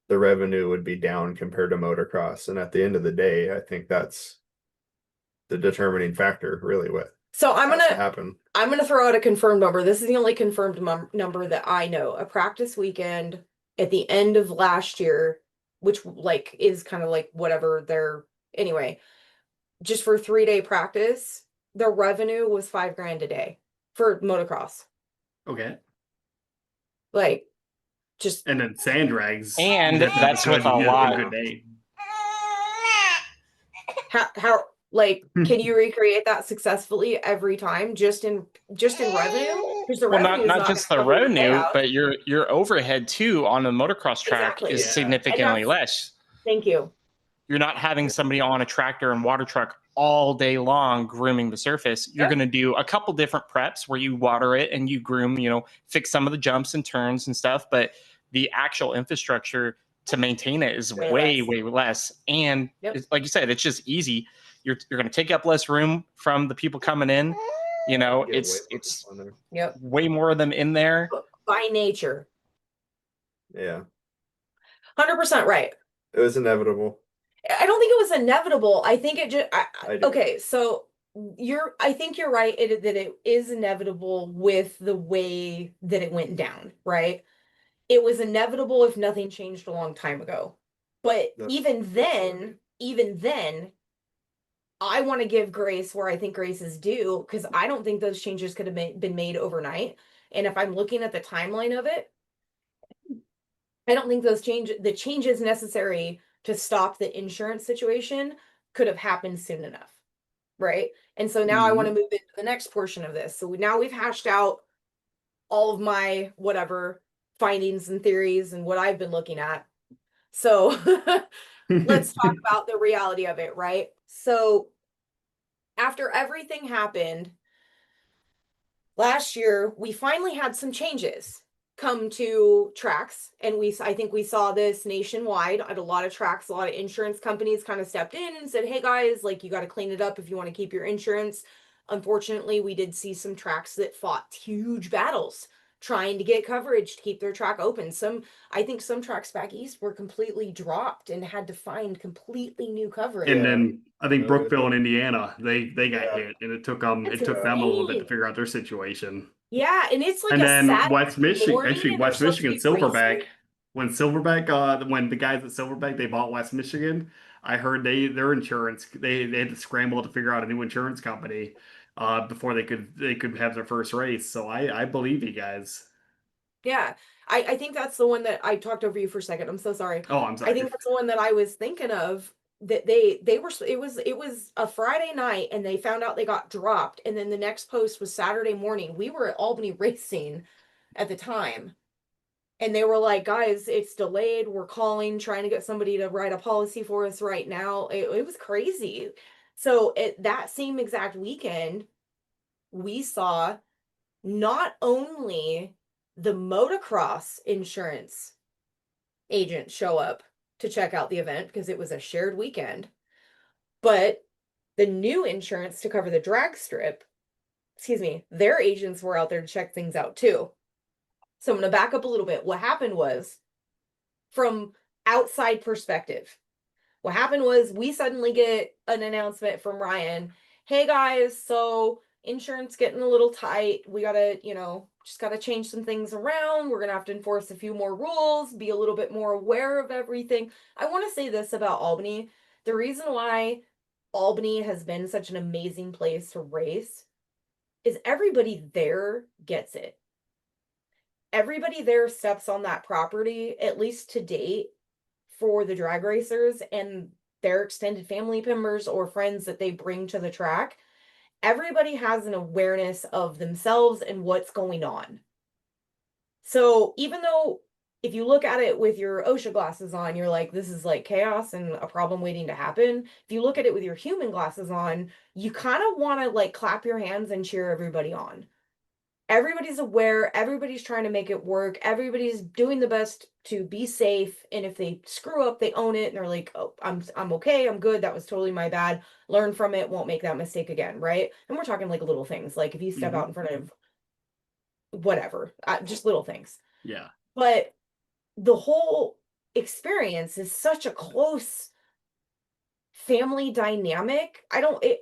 [SPEAKER 6] the revenue would be down compared to motocross. And at the end of the day, I think that's the determining factor, really, what
[SPEAKER 7] So
[SPEAKER 6] has to happen.
[SPEAKER 7] I'm gonna throw out a confirmed number. This is the only confirmed number that I know. A practice weekend at the end of last year, which like is kind of like whatever they're anyway, just for 3-day practice, the revenue was $5,000 a day for motocross.
[SPEAKER 8] Okay.
[SPEAKER 7] Like, just
[SPEAKER 8] And then Sand Drags.
[SPEAKER 5] And
[SPEAKER 8] you had
[SPEAKER 5] that's with a
[SPEAKER 8] you had
[SPEAKER 5] lot.
[SPEAKER 8] good day.
[SPEAKER 7] how like can you recreate that successfully every time just in revenue? Because the
[SPEAKER 5] Well,
[SPEAKER 7] revenue is
[SPEAKER 5] not just the
[SPEAKER 7] gonna cover your
[SPEAKER 5] revenue,
[SPEAKER 7] payout.
[SPEAKER 5] but your overhead too on the motocross track
[SPEAKER 7] Exactly.
[SPEAKER 5] is
[SPEAKER 8] Yeah.
[SPEAKER 5] significantly
[SPEAKER 7] And
[SPEAKER 5] less.
[SPEAKER 7] Thank you.
[SPEAKER 5] You're not having somebody on a tractor and water truck all day long grooming the surface. You're
[SPEAKER 7] Yep.
[SPEAKER 5] going to do a couple different preps where you water it and you groom, fix some of the jumps and turns and stuff, but the actual infrastructure to maintain it is way less. And
[SPEAKER 7] Yep.
[SPEAKER 5] like you said, it's just easy. You're going to take up less room from the people coming in. It's
[SPEAKER 7] Yep.
[SPEAKER 5] way more of them in there.
[SPEAKER 7] By nature.
[SPEAKER 6] Yeah.
[SPEAKER 7] 100% right.
[SPEAKER 6] It was inevitable.
[SPEAKER 7] I don't think it was inevitable. I think it just
[SPEAKER 6] I do.
[SPEAKER 7] okay, so I think you're right that it is inevitable with the way that it went down, right? It was inevitable if nothing changed a long time ago. But even then, I want to give grace where I think grace is due, because I don't think those changes could have been made overnight. And if I'm looking at the timeline of it, I don't think the changes necessary to stop the insurance situation could have happened soon enough. Right. And so now I want to move into the next portion of this. So now we've hashed out all of my whatever findings and theories and what I've been looking at. So let's talk about the reality of it. Right. So after everything happened last year, we finally had some changes come to tracks, and I think we saw this nationwide at a lot of tracks. A lot of insurance companies kind of stepped in and said, hey guys, like, you got to clean it up if you want to keep your insurance. Unfortunately, we did see some tracks that fought huge battles trying to get coverage to keep their track open. I think some tracks back east were completely dropped and had to find completely new coverage.
[SPEAKER 8] And then I think Brookville in Indiana, they got hit, and it took them a little bit to figure out their situation.
[SPEAKER 7] Yeah, and it's like
[SPEAKER 8] and
[SPEAKER 7] a
[SPEAKER 8] then
[SPEAKER 7] Saturday
[SPEAKER 8] West Michigan,
[SPEAKER 7] morning,
[SPEAKER 8] actually
[SPEAKER 7] and they're
[SPEAKER 8] West
[SPEAKER 7] supposed to
[SPEAKER 8] Michigan
[SPEAKER 7] be
[SPEAKER 8] Silverback.
[SPEAKER 7] racing.
[SPEAKER 8] When the guys at Silverback, they bought West Michigan, I heard their insurance, they had to scramble to figure out a new insurance company before they could have their first race. So I believe you guys.
[SPEAKER 7] Yeah, I think that's the one that I talked over you for a second. I'm so sorry.
[SPEAKER 8] Oh, I'm sorry.
[SPEAKER 7] I think that's the one that I was thinking of, that they were, it was a Friday night and they found out they got dropped, and then the next post was Saturday morning. We were at Albany Racing at the time, and they were like, guys, it's delayed. We're calling, trying to get somebody to write a policy for us right now. It was crazy. So that same exact weekend, we saw not only the motocross insurance agent show up to check out the event because it was a shared weekend, but the new insurance to cover the drag strip, their agents were out there to check things out too. So I'm going to back up a little bit. What happened was, from outside perspective, what happened was we suddenly get an announcement from Ryan. Hey guys, so insurance getting a little tight. We gotta, just gotta change some things around. We're gonna have to enforce a few more rules, be a little bit more aware of everything. I want to say this about Albany. The reason why Albany has been such an amazing place to race is everybody there gets it. Everybody there steps on that property, at least to date, for the drag racers and their extended family members or friends that they bring to the track. Everybody has an awareness of themselves and what's going on. So even though if you look at it with your OSHA glasses on, you're like, this is like chaos and a problem waiting to happen. If you look at it with your human glasses on, you kind of want to like clap your hands and cheer everybody on. Everybody's aware, everybody's trying to make it work, everybody's doing the best to be safe, and if they screw up, they own it, and they're like, oh, I'm okay, I'm good, that was totally my bad, learn from it, won't make that mistake again, right? And we're talking like little things, like if you step out in front of whatever, just little things.
[SPEAKER 8] Yeah.
[SPEAKER 7] But the whole experience is such a close family dynamic. I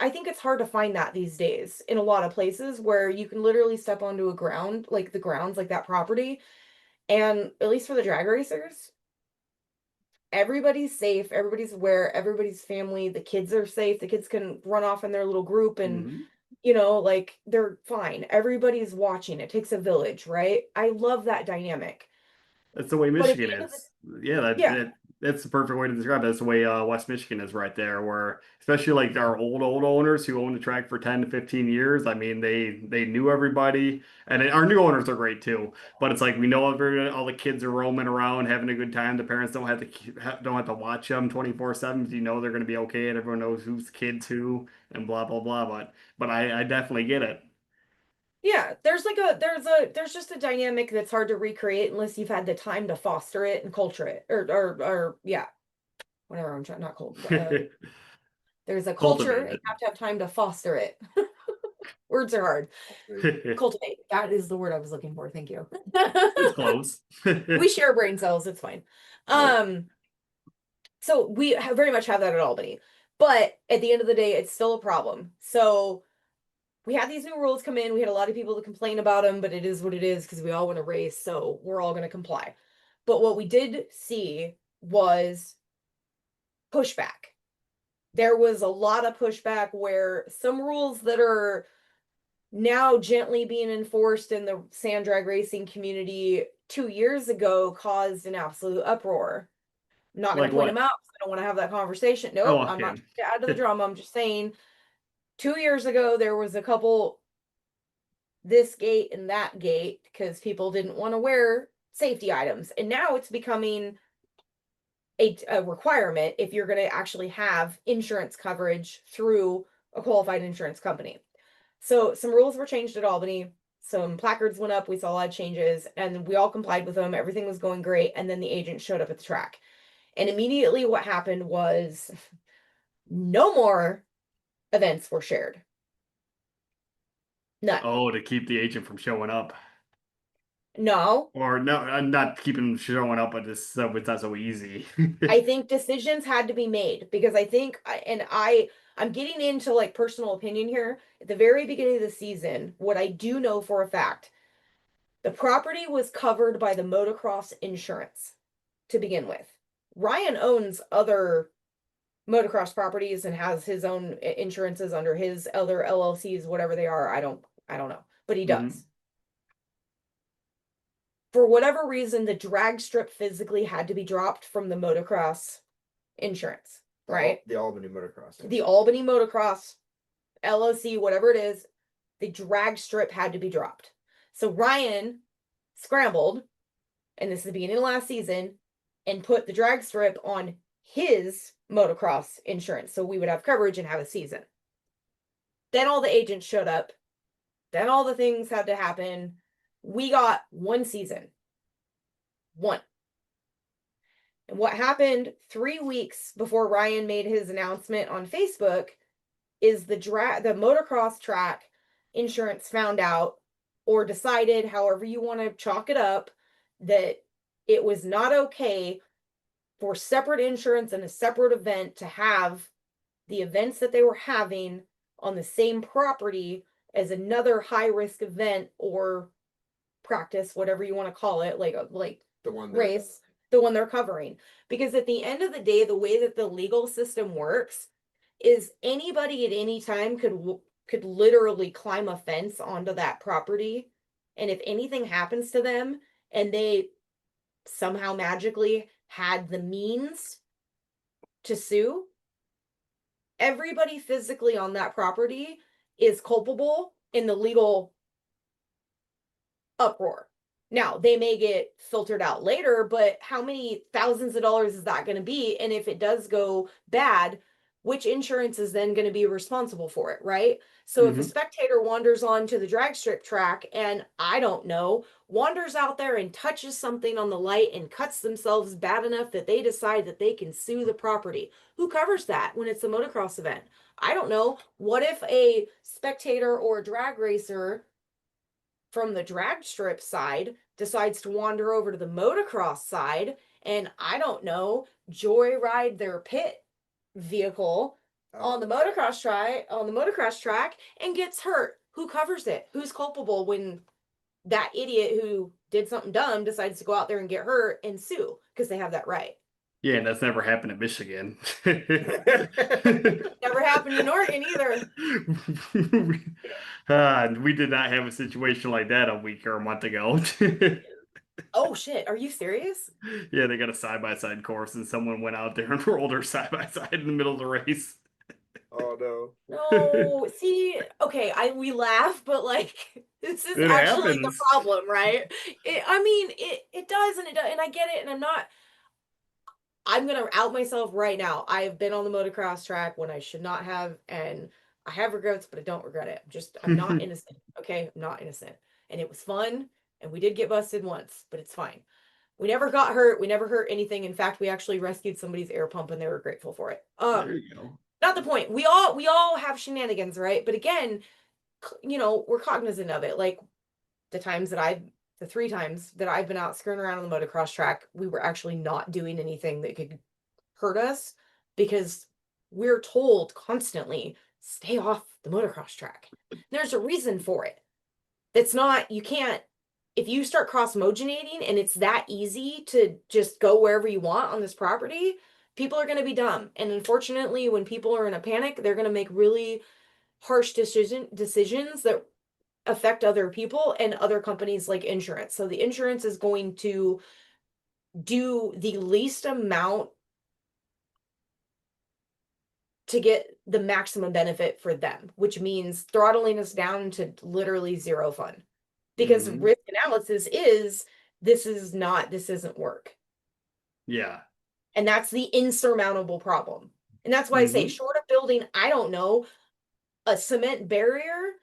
[SPEAKER 7] think it's hard to find that these days in a lot of places where you can literally step onto a ground, like the grounds, like that property. And at least for the drag racers, everybody's safe, everybody's aware, everybody's family, the kids are safe, the kids can run off in their little group and like they're fine. Everybody's watching. It takes a village, right? I love that dynamic.
[SPEAKER 8] That's the way
[SPEAKER 7] But at the
[SPEAKER 8] Michigan
[SPEAKER 7] end of
[SPEAKER 8] is. Yeah,
[SPEAKER 7] Yeah.
[SPEAKER 8] that's the perfect way to describe it. That's the way West Michigan is right there, where especially like our old owners who own the track for 10 to 15 years. I mean, they knew everybody, and our new owners are great too. But it's like we know all the kids are roaming around having a good time. The parents don't have to watch them 24/7. You know they're going to be okay, and everyone knows who's kids who and blah blah blah. But I definitely get it.
[SPEAKER 7] Yeah, there's just a dynamic that's hard to recreate unless you've had the time to foster it and culture it, or yeah, whatever I'm trying, not cold. There's a culture,
[SPEAKER 8] Cultivate
[SPEAKER 7] and you
[SPEAKER 8] it.
[SPEAKER 7] have to have time to foster it. Words are hard. Cultivate. That is the word I was looking for. Thank you.
[SPEAKER 8] It's close.
[SPEAKER 7] We share brain cells. It's fine. So we very much have that at Albany, but at the end of the day, it's still a problem. So we had these new rules come in. We had a lot of people to complain about them, but it is what it is because we all want to race, so we're all going to comply. But what we did see was pushback. There was a lot of pushback where some rules that are now gently being enforced in the sand drag racing community 2 years ago caused an absolute uproar. I'm not going
[SPEAKER 8] Like
[SPEAKER 7] to point
[SPEAKER 8] what?
[SPEAKER 7] them out because I don't want to have that conversation. Nope,
[SPEAKER 8] Oh,
[SPEAKER 7] I'm not
[SPEAKER 8] okay.
[SPEAKER 7] trying to add to the drama. I'm just saying 2 years ago there was a couple this gate and that gate because people didn't want to wear safety items, and now it's becoming a requirement if you're going to actually have insurance coverage through a qualified insurance company. So some rules were changed at Albany, some placards went up, we saw a lot of changes, and we all complied with them. Everything was going great, and then the agent showed up at the track, and immediately what happened was no more events were shared. None.
[SPEAKER 8] Oh, to keep the agent from showing up.
[SPEAKER 7] No.
[SPEAKER 8] Or no, not keeping them showing up, but it's not so easy.
[SPEAKER 7] I think decisions had to be made because I think, I'm getting into like personal opinion here. At the very beginning of the season, what I do know for a fact, the property was covered by the motocross insurance to begin with. Ryan owns other motocross properties and has his own insurances under his other LLCs, whatever they are. I don't know, but he does.
[SPEAKER 8] Mhm.
[SPEAKER 7] For whatever reason, the drag strip physically had to be dropped from the motocross insurance, right?
[SPEAKER 6] The Albany Motocross.
[SPEAKER 7] The Albany Motocross LLC, whatever it is, the drag strip had to be dropped. So Ryan scrambled, and this is the beginning of last season, and put the drag strip on his motocross insurance so we would have coverage and have a season. Then all the agents showed up. Then all the things had to happen. We got one season. One. And what happened 3 weeks before Ryan made his announcement on Facebook is the motocross track insurance found out or decided, however you want to chalk it up, that it was not okay for separate insurance and a separate event to have the events that they were having on the same property as another high risk event or practice, whatever you want to call it, like
[SPEAKER 6] The one
[SPEAKER 7] race, the one they're covering. Because at the end of the day, the way that the legal system works is anybody at any time could literally climb a fence onto that property, and if anything happens to them and they somehow magically had the means to sue, everybody physically on that property is culpable in the legal uproar. Now, they may get filtered out later, but how many thousands of dollars is that going to be? And if it does go bad, which insurance is then going to be responsible for it, right? So if a spectator wanders onto the drag strip track and, I don't know, wanders out there and touches something on the light and cuts themselves bad enough that they decide that they can sue the property, who covers that when it's a motocross event? I don't know. What if a spectator or a drag racer from the drag strip side decides to wander over to the motocross side and, I don't know, joyride their pit vehicle on the motocross track and gets hurt? Who covers it? Who's culpable when that idiot who did something dumb decides to go out there and get hurt and sue because they have that right?
[SPEAKER 8] Yeah, and that's never happened in Michigan.
[SPEAKER 7] Never happened in Oregon either.
[SPEAKER 8] We did not have a situation like that a week or a month ago.
[SPEAKER 7] Oh shit, are you serious?
[SPEAKER 8] Yeah, they got a side-by-side course, and someone went out there and rolled her side-by-side in the middle of the race.
[SPEAKER 6] Oh no.
[SPEAKER 7] No, see, okay, we laugh, but like this is
[SPEAKER 8] It
[SPEAKER 7] actually the
[SPEAKER 8] happens.
[SPEAKER 7] problem, right? It does, and and I get it, and I'm gonna out myself right now. I have been on the motocross track when I should not have, and I have regrets, but I don't regret it. I'm not innocent. Okay, I'm not innocent, and it was fun, and we did get busted once, but it's fine. We never got hurt. We never hurt anything. In fact, we actually rescued somebody's air pump, and they were grateful for it.
[SPEAKER 8] There you go.
[SPEAKER 7] Not the point. We all have shenanigans, right? But again, we're cognizant of it. Like the 3 times that I've been out skirting around on the motocross track, we were actually not doing anything that could hurt us because we're told constantly, stay off the motocross track. There's a reason for it. It's not, you can't, if you start cross-mogenating and it's that easy to just go wherever you want on this property, people are going to be dumb. And unfortunately, when people are in a panic, they're going to make really harsh decisions that affect other people and other companies like insurance. So the insurance is going to do the least amount to get the maximum benefit for them, which means throttling us down to literally zero fun. Because risk analysis is this isn't work.
[SPEAKER 8] Yeah.
[SPEAKER 7] And that's the insurmountable problem. And that's why I say, short of building, I don't know, a cement barrier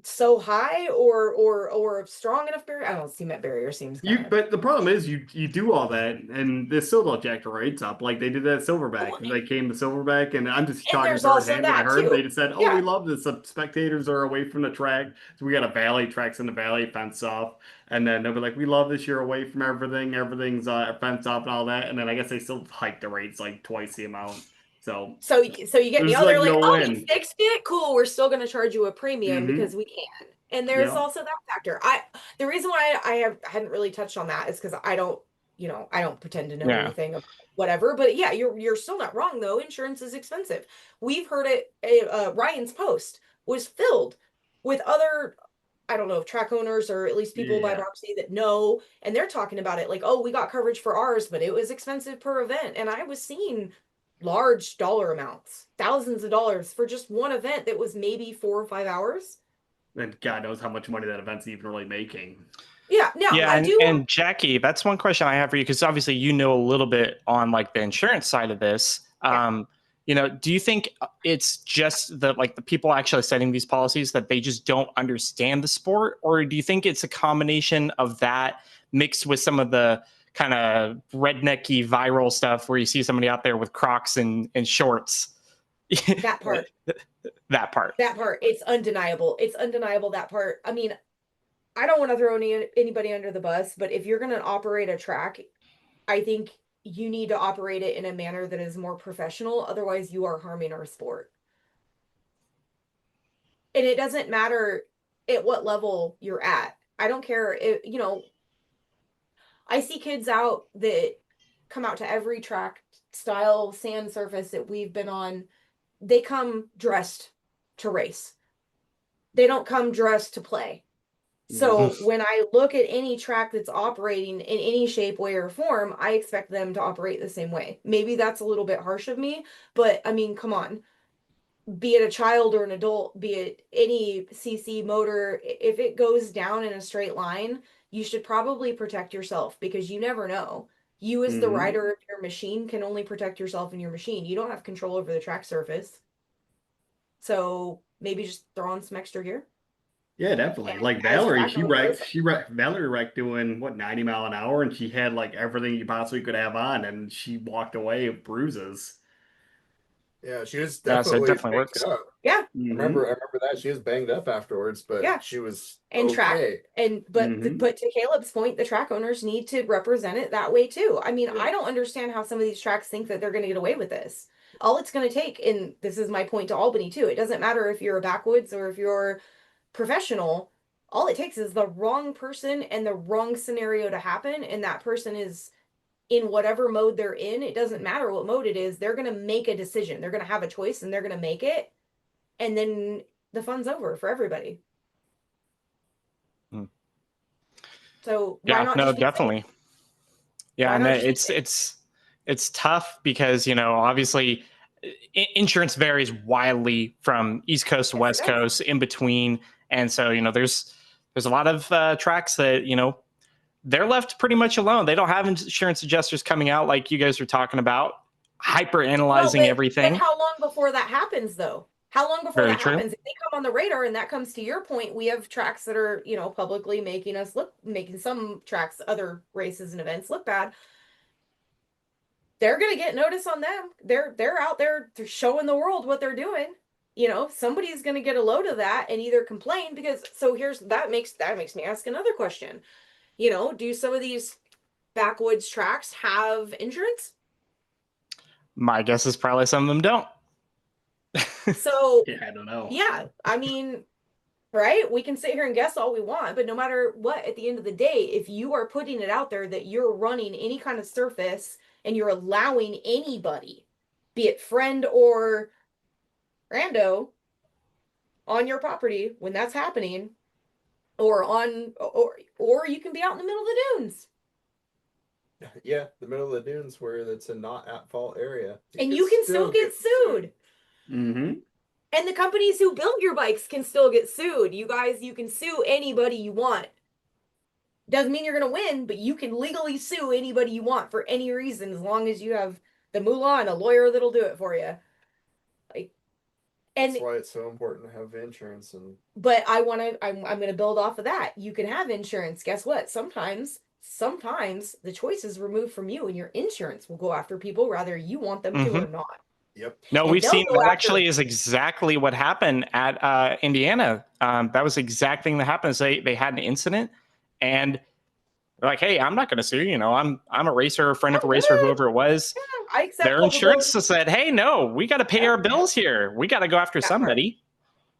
[SPEAKER 7] so high or strong enough barrier. I don't know, cement barrier seems kind of...
[SPEAKER 8] But the problem is you do all that and they still don't jack the rates up like they did that Silverback. They came to Silverback, and I'm just talking third hand when I heard they just said, we love this. The spectators are away from the track. So we got a valley, tracks in the valley, fenced off. And then they'll be like, we love this, you're away from everything. Everything's fenced off and all that. And then I guess they still hike the rates like twice the amount. So
[SPEAKER 7] you get me. Oh, they're like,
[SPEAKER 8] no
[SPEAKER 7] you fixed it? Cool, we're still going to charge you a premium because we can. And there's also that factor. The reason why I hadn't really touched on that is because I don't pretend to know anything about whatever. But yeah, you're still not wrong though. Insurance is expensive. We've heard it. Ryan's post was filled with other, I don't know, track owners or at least people by proxy that know, and they're talking about it like, oh, we got coverage for ours, but it was expensive per event. And I was seeing large dollar amounts, thousands of dollars for just one event that was maybe 4 or 5 hours.
[SPEAKER 8] And God knows how much money that event's even really making.
[SPEAKER 7] Yeah, no,
[SPEAKER 5] yeah, and Jackie, that's one question I have for you, because obviously you know a little bit on like the insurance side of this. Do you think it's just the people actually setting these policies that they just don't understand the sport, or do you think it's a combination of that mixed with some of the kind of rednecky viral stuff where you see somebody out there with Crocs and shorts?
[SPEAKER 7] That part. It's undeniable. That part. I mean, I don't want to throw anybody under the bus, but if you're going to operate a track, I think you need to operate it in a manner that is more professional. Otherwise, you are harming our sport. And it doesn't matter at what level you're at. I don't care if, I see kids out that come out to every track style sand surface that we've been on. They come dressed to race. They don't come dressed to play. So when I look at any track that's operating in any shape, way, or form, I expect them to operate the same way. Maybe that's a little bit harsh of me, but I mean, come on. Be it a child or an adult, be it any CC motor, if it goes down in a straight line, you should probably protect yourself, because you never know. You as the rider of your machine can only protect yourself and your machine. You don't have control over the track surface. So maybe just throw on some extra gear.
[SPEAKER 8] Yeah, definitely.
[SPEAKER 7] And
[SPEAKER 8] like Valerie, Valerie wrecked doing 90 mile an hour, and she had like everything you possibly could have on, and she walked away with bruises.
[SPEAKER 6] Yeah, she was definitely,
[SPEAKER 5] definitely works.
[SPEAKER 6] up.
[SPEAKER 7] Yeah.
[SPEAKER 6] I remember that she was banged up afterwards, but she was
[SPEAKER 7] and
[SPEAKER 6] okay.
[SPEAKER 7] track. And but to Caleb's point, the track owners need to represent it that way too. I mean, I don't understand how some of these tracks think that they're going to get away with this. All it's going to take, and this is my point to Albany too, it doesn't matter if you're a backwoods or if you're professional, all it takes is the wrong person and the wrong scenario to happen, and that person is in whatever mode they're in. It doesn't matter what mode it is, they're going to make a decision, they're going to have a choice, and they're going to make it, and then the fun's over for everybody. So why not
[SPEAKER 5] definitely. Yeah,
[SPEAKER 7] Why
[SPEAKER 5] and
[SPEAKER 7] not just
[SPEAKER 5] it's tough because, you know, obviously insurance varies wildly from East Coast to
[SPEAKER 7] Yes, it
[SPEAKER 5] West
[SPEAKER 7] does.
[SPEAKER 5] Coast, in between, and so, you know, there's a lot of tracks that, you know, they're left pretty much alone. They don't have insurance adjusters coming out like you guys are talking about, hyper
[SPEAKER 7] No,
[SPEAKER 5] analyzing
[SPEAKER 7] but
[SPEAKER 5] everything.
[SPEAKER 7] how long before that happens, though? How long before
[SPEAKER 5] Very
[SPEAKER 7] that
[SPEAKER 5] true.
[SPEAKER 7] happens? If they come on the radar, and that comes to your point, we have tracks that are, you know, publicly making some tracks, other races and events look bad. They're gonna get notice on them. They're out there showing the world what they're doing. You know, somebody's gonna get a load of that and either complain because that makes me ask another question. You know, do some of these backwoods tracks have insurance?
[SPEAKER 5] My guess is probably some of them don't.
[SPEAKER 7] So
[SPEAKER 8] Yeah, I don't know.
[SPEAKER 7] yeah, I mean, right? We can sit here and guess all we want, but no matter what, at the end of the day, if you are putting it out there that you're running any kind of surface and you're allowing anybody, be it friend or rando, on your property when that's happening, or you can be out in the middle of the dunes.
[SPEAKER 6] Yeah, the middle of the dunes where it's a not at fault area.
[SPEAKER 7] And you can still get sued.
[SPEAKER 8] Mm-hmm.
[SPEAKER 7] And the companies who built your bikes can still get sued. You guys, you can sue anybody you want. Doesn't mean you're going to win, but you can legally sue anybody you want for any reason as long as you have the moolah and a lawyer that'll do it for you. Like, and
[SPEAKER 6] That's why it's so important to have insurance. And
[SPEAKER 7] but I'm going to build off of that. You can have insurance. Guess what? Sometimes the choice is removed from you and your insurance will go after people whether you want them to or not.
[SPEAKER 6] yep.
[SPEAKER 5] No,
[SPEAKER 7] And
[SPEAKER 5] we've
[SPEAKER 7] they'll
[SPEAKER 5] seen
[SPEAKER 7] go
[SPEAKER 5] that
[SPEAKER 7] after-
[SPEAKER 5] actually is exactly what happened at Indiana. That was the exact thing that happened. Is they had an incident and they're like, hey, I'm not going to sue. You know, I'm a racer, a friend of a racer, whoever it was.
[SPEAKER 7] Yeah, I accept
[SPEAKER 5] Their insurance
[SPEAKER 7] culpability.
[SPEAKER 5] said, hey, no, we got to pay our bills here. We got to go after
[SPEAKER 7] That part.
[SPEAKER 5] somebody.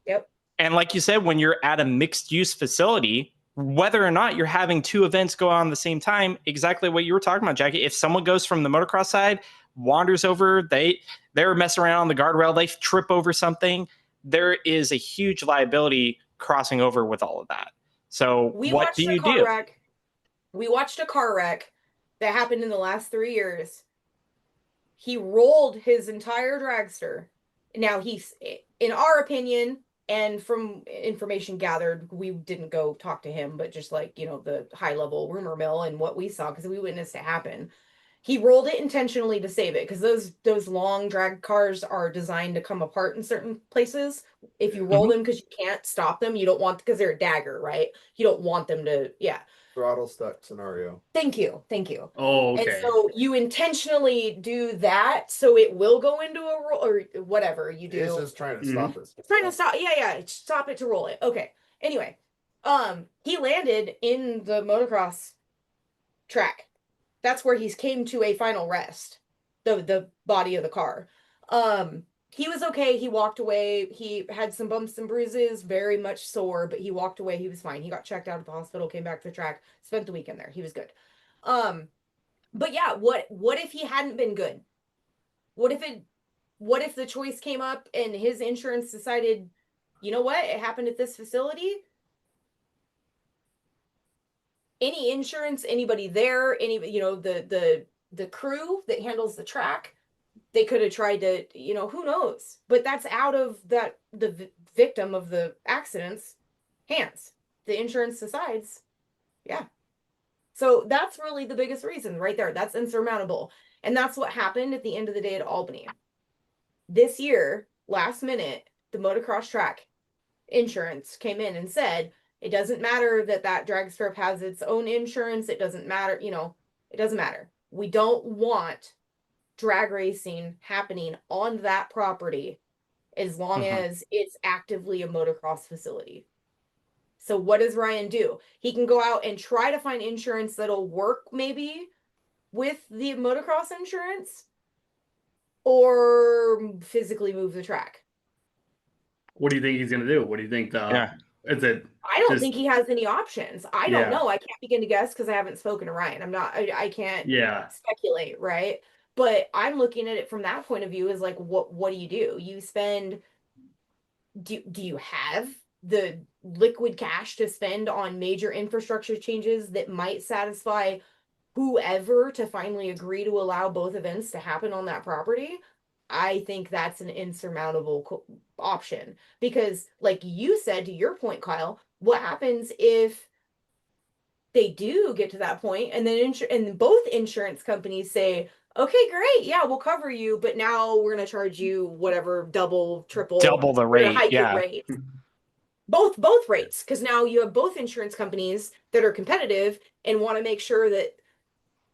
[SPEAKER 7] Yep.
[SPEAKER 5] And like you said, when you're at a mixed use facility, whether or not you're having two events go on at the same time, exactly what you were talking about, Jackie. If someone goes from the motocross side, wanders over, they're messing around on the guardrail, they trip over something, there is a huge liability crossing over with all of that. So what do you do?
[SPEAKER 7] We watched a car wreck that happened in the last 3 years. He rolled his entire dragster. Now he's, in our opinion, and from information gathered, we didn't go talk to him, but just like, you know, the high level rumor mill and what we saw, because we witnessed it happen. He rolled it intentionally to save it because those long drag cars are designed to come apart in certain places. If you roll them because you can't stop them, you don't want, because they're a dagger, right? You don't want them to, yeah.
[SPEAKER 6] Throttle stuck scenario.
[SPEAKER 7] Thank you.
[SPEAKER 8] Oh, okay.
[SPEAKER 7] And so you intentionally do that so it will go into a roll or whatever you do.
[SPEAKER 6] It's just trying to stop us.
[SPEAKER 7] It's trying to stop. Yeah. Stop it to roll it. Okay. Anyway, he landed in the motocross track. That's where he came to a final rest. The body of the car. He was okay. He walked away. He had some bumps and bruises, very much sore, but he walked away. He was fine. He got checked out at the hospital, came back to the track, spent the weekend there. He was good. But yeah, what if he hadn't been good? What if the choice came up and his insurance decided, you know what, it happened at this facility? Any insurance, anybody there, the crew that handles the track, they could have tried to, you know, who knows? But that's out of the victim of the accident's hands. The insurance decides, yeah. So that's really the biggest reason right there. That's insurmountable. And that's what happened at the end of the day at Albany. This year, last minute, the motocross track insurance came in and said, it doesn't matter that drag strip has its own insurance. It doesn't matter, you know, it doesn't matter. We don't want drag racing happening on that property as long as it's actively a motocross facility. So what does Ryan do? He can go out and try to find insurance that'll work maybe with the motocross insurance or physically move the track.
[SPEAKER 8] What do you think he's going to do? What do you think? Is it?
[SPEAKER 7] I don't think he has any options. I don't
[SPEAKER 8] Yeah.
[SPEAKER 7] know. I can't begin to guess because I haven't spoken to Ryan. I can't speculate, right? But I'm looking at it from that point of view as like, what do? You spend, do you have the liquid cash to spend on major infrastructure changes that might satisfy whoever to finally agree to allow both events to happen on that property, I think that's an insurmountable option. Because, like you said, to your point, Kyle, what happens if they do get to that point and then and both insurance companies say, okay, great, yeah, we'll cover you, but now we're going to charge you whatever, double, triple,
[SPEAKER 5] Double the rate,
[SPEAKER 7] hike your
[SPEAKER 5] yeah.
[SPEAKER 7] rate. Both rates, because now you have both insurance companies that are competitive and want to make sure that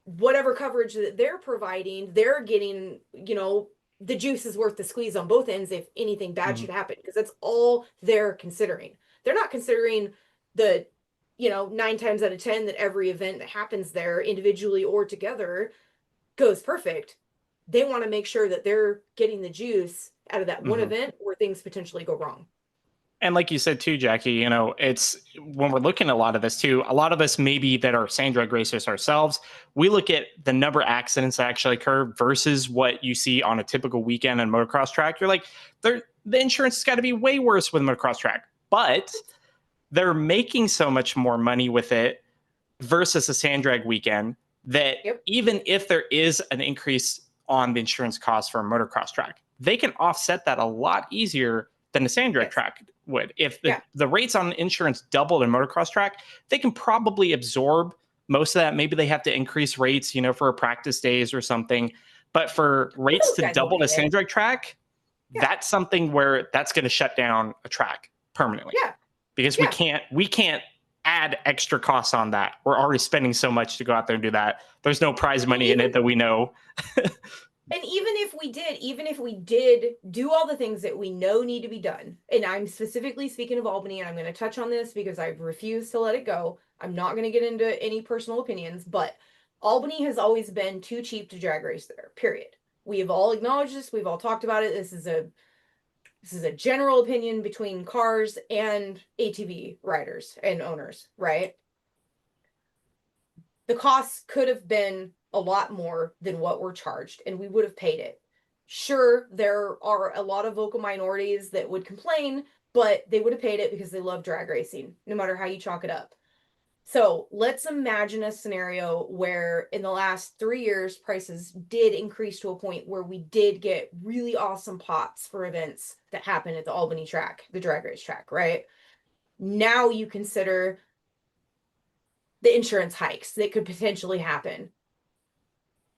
[SPEAKER 7] whatever coverage that they're providing, they're getting, the juice is worth the squeeze on both ends if anything bad should happen, because that's all they're considering. They're not considering the 9 times out of 10 that every event that happens there individually or together goes perfect. They want to make sure that they're getting the juice out of that one event where things potentially go wrong.
[SPEAKER 5] And like you said too, Jackie, it's when we're looking at a lot of this too, a lot of us maybe that are sand drag racers ourselves, we look at the number of accidents that actually occur versus what you see on a typical weekend on motocross track. You're like, the insurance has got to be way worse with a motocross track, but they're making so much more money with it versus a sand drag weekend that even if there is an increase on the insurance costs for a motocross track, they can offset that a lot easier than a sand drag track would. If the rates on insurance doubled in motocross track, they can probably absorb most of that. Maybe they have to increase rates, for practice days or something. But for rates to double a sand drag track, that's something where that's going to shut down a track permanently.
[SPEAKER 7] Yeah.
[SPEAKER 5] Because we can't add extra costs on that. We're already spending so much to go out there and do that. There's no prize money in it that we know.
[SPEAKER 7] And even if we did do all the things that we know need to be done, and I'm specifically speaking of Albany, and I'm going to touch on this because I refuse to let it go. I'm not going to get into any personal opinions, but Albany has always been too cheap to drag race there, period. We have all acknowledged this. We've all talked about it. This is a general opinion between cars and ATV riders and owners, right? The costs could have been a lot more than what we're charged, and we would have paid it. Sure, there are a lot of vocal minorities that would complain, but they would have paid it because they love drag racing, no matter how you chalk it up. So let's imagine a scenario where in the last 3 years, prices did increase to a point where we did get really awesome pots for events that happen at the Albany track, the drag race track, right? Now you consider the insurance hikes that could potentially happen.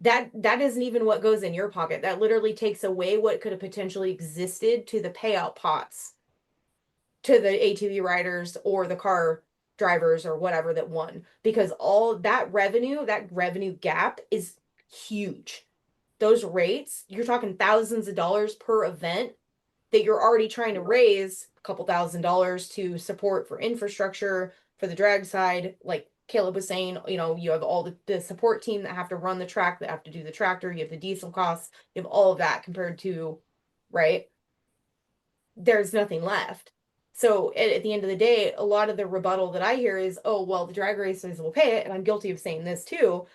[SPEAKER 7] That isn't even what goes in your pocket. That literally takes away what could have potentially existed to the payout pots to the ATV riders or the car drivers or whatever that won, because all that revenue gap is huge. Those rates, you're talking thousands of dollars per event that you're already trying to raise a couple $1,000s to support for infrastructure for the drag side. Like Caleb was saying, you have all the support team that have to run the track, that have to do the tractor, you have the diesel costs, you have all of that compared to, right? There's nothing left. So at the end of the day, a lot of the rebuttal that I hear is, oh, well, the drag racers will pay it. And I'm guilty of saying this too.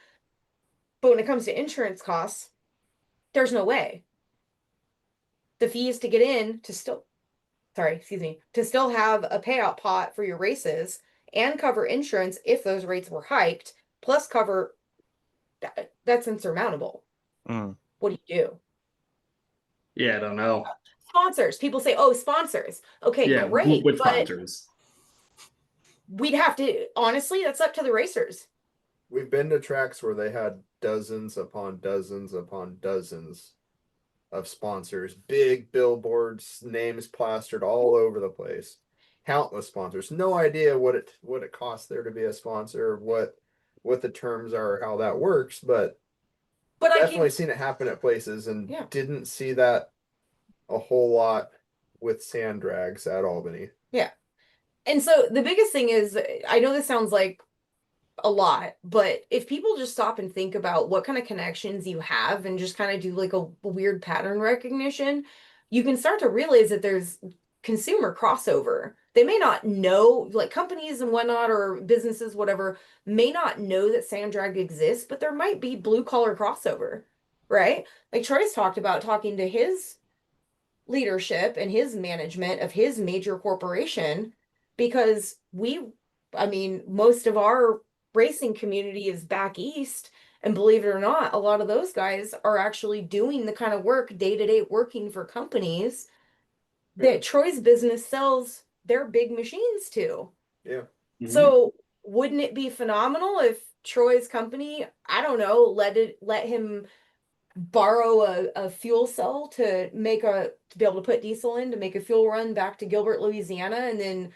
[SPEAKER 7] But when it comes to insurance costs, there's no way. The fees to get in to still have a payout pot for your races and cover insurance if those rates were hiked, plus cover that's insurmountable. What do you do?
[SPEAKER 8] Yeah, I don't know.
[SPEAKER 7] Sponsors. People say, oh, sponsors. Okay,
[SPEAKER 8] Yeah,
[SPEAKER 7] great.
[SPEAKER 8] with
[SPEAKER 7] but
[SPEAKER 8] sponsors.
[SPEAKER 7] We'd have to, honestly, that's up to the racers.
[SPEAKER 6] We've been to tracks where they had dozens upon dozens upon dozens of sponsors, big billboards, names plastered all over the place, countless sponsors. No idea what it costs there to be a sponsor, what the terms are, how that works, but definitely seen it happen at places, and didn't see that a whole lot with sand drags at Albany.
[SPEAKER 7] Yeah. And so the biggest thing is, I know this sounds like a lot, but if people just stop and think about what kind of connections you have and just kind of do like a weird pattern recognition, you can start to realize that there's consumer crossover. They may not know, like companies and whatnot, or businesses, whatever, may not know that sand drag exists, but there might be blue collar crossover, right? Like Troy's talked about talking to his leadership and his management of his major corporation, because most of our racing community is back east, And believe it or not, a lot of those guys are actually doing the kind of work day to day working for companies that Troy's business sells their big machines to.
[SPEAKER 6] Yeah.
[SPEAKER 7] So wouldn't it be phenomenal if Troy's company, I don't know, let him borrow a fuel cell to be able to put diesel in to make a fuel run back to Gilbert, Louisiana, and then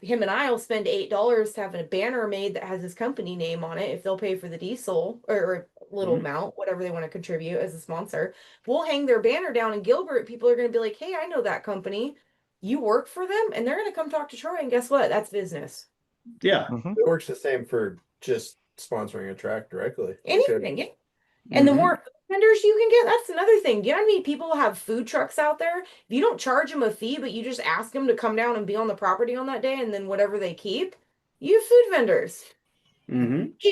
[SPEAKER 7] him and I will spend $8 to have a banner made that has his company name on it if they'll pay for the diesel or a little amount, whatever they want to contribute as a sponsor. We'll hang their banner down in Gilbert. People are going to be like, hey, I know that company. You work for them, and they're going to come talk to Troy, and guess what? That's business.
[SPEAKER 8] Yeah.
[SPEAKER 6] It works the same for just sponsoring a track directly.
[SPEAKER 7] Anything, yeah. And the more vendors you can get, that's another thing. Do you know how many people have food trucks out there? If you don't charge them a fee, but you just ask them to come down and be on the property on that day, and then whatever they keep, you have food vendors.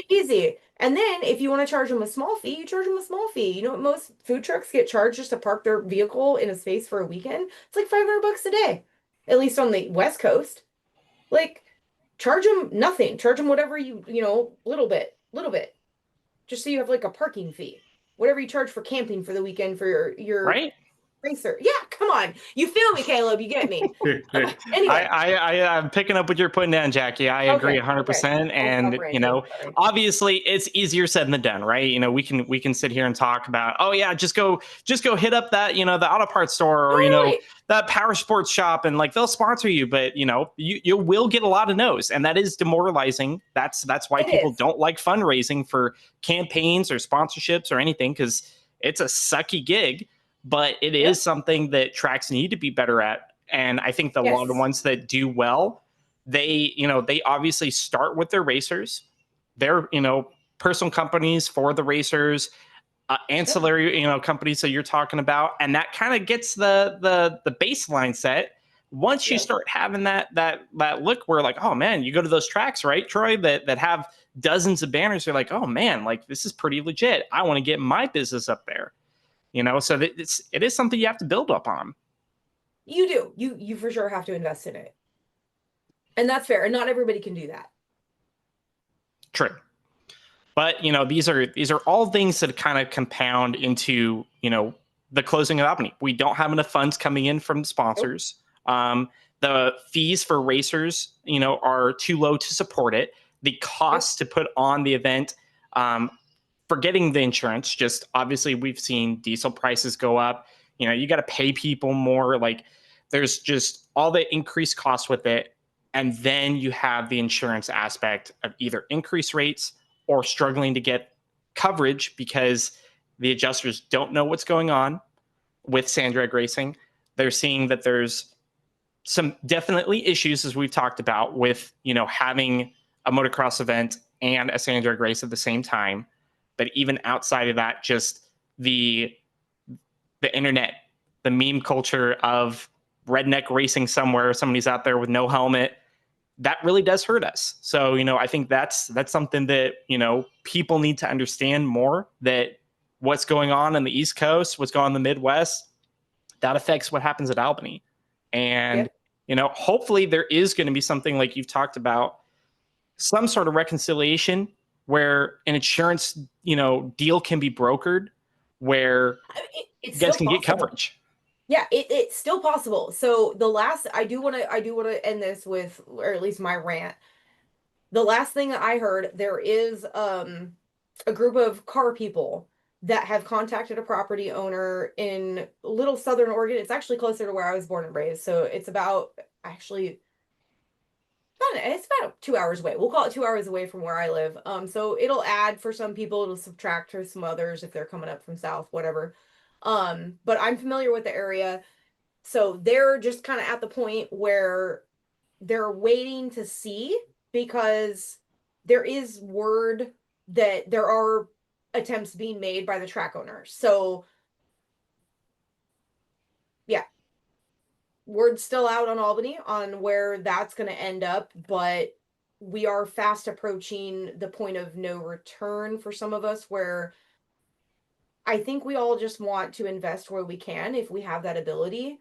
[SPEAKER 7] Easy. And then if you want to charge them a small fee, you charge them a small fee. You know what most food trucks get charged just to park their vehicle in a space for a weekend? It's like $500 a day, at least on the West Coast. Like, charge them nothing. Charge them whatever little bit, just so you have like a parking fee, whatever you charge for camping for the weekend for your
[SPEAKER 5] Right?
[SPEAKER 7] racer. Yeah, come on. You feel me, Caleb? You get me. Anyway.
[SPEAKER 5] I'm picking up what you're putting down, Jackie. I agree 100%. And obviously it's easier said than done, right? We can sit here and talk about, oh yeah, just go hit up that, the auto parts store or that power sports shop, and like they'll sponsor you, but you will get a lot of no's, and that is demoralizing. That's why people don't like fundraising for campaigns or sponsorships or anything, because it's a sucky gig. But it is something that tracks need to be better at. And I think a lot of the ones that do well, they obviously start with their racers. They're, personal companies for the racers, ancillary, companies that you're talking about. And that kind of gets the baseline set. Once you start having that look where like, oh man, you go to those tracks, right, Troy, that have dozens of banners. You're like, oh man, like this is pretty legit. I want to get my business up there. So it is something you have to build up on.
[SPEAKER 7] You do. You for sure have to invest in it. And that's fair. And not everybody can do that.
[SPEAKER 5] True. But, these are all things that kind of compound into, the closing of Albany. We don't have enough funds coming in from sponsors. The fees for racers, are too low to support it. The cost to put on the event, forgetting the insurance, just obviously we've seen diesel prices go up. You got to pay people more. Like there's just all the increased costs with it. And then you have the insurance aspect of either increased rates or struggling to get coverage because the adjusters don't know what's going on with sand drag racing. They're seeing that there's some definitely issues, as we've talked about, with, having a motocross event and a sand drag race at the same time. But even outside of that, just the internet, the meme culture of redneck racing somewhere, somebody's out there with no helmet, that really does hurt us. So, I think that's something that, people need to understand more, that what's going on in the East Coast, what's going on in the Midwest, that affects what happens at Albany. And, hopefully there is going to be something like you've talked about, some sort of reconciliation where an insurance, deal can be brokered, where you guys can get coverage.
[SPEAKER 7] Yeah, it's still possible. So the last, I do want to end this with, or at least my rant. The last thing that I heard, there is a group of car people that have contacted a property owner in Little Southern Oregon. It's actually closer to where I was born and raised. So it's about it's about 2 hours away. We'll call it 2 hours away from where I live. So it'll add for some people, it'll subtract for some others if they're coming up from south, whatever. But I'm familiar with the area. So they're just kind of at the point where they're waiting to see, because there is word that there are attempts being made by the track owners. So yeah, word's still out on Albany on where that's going to end up, but we are fast approaching the point of no return for some of us, where I think we all just want to invest where we can if we have that ability.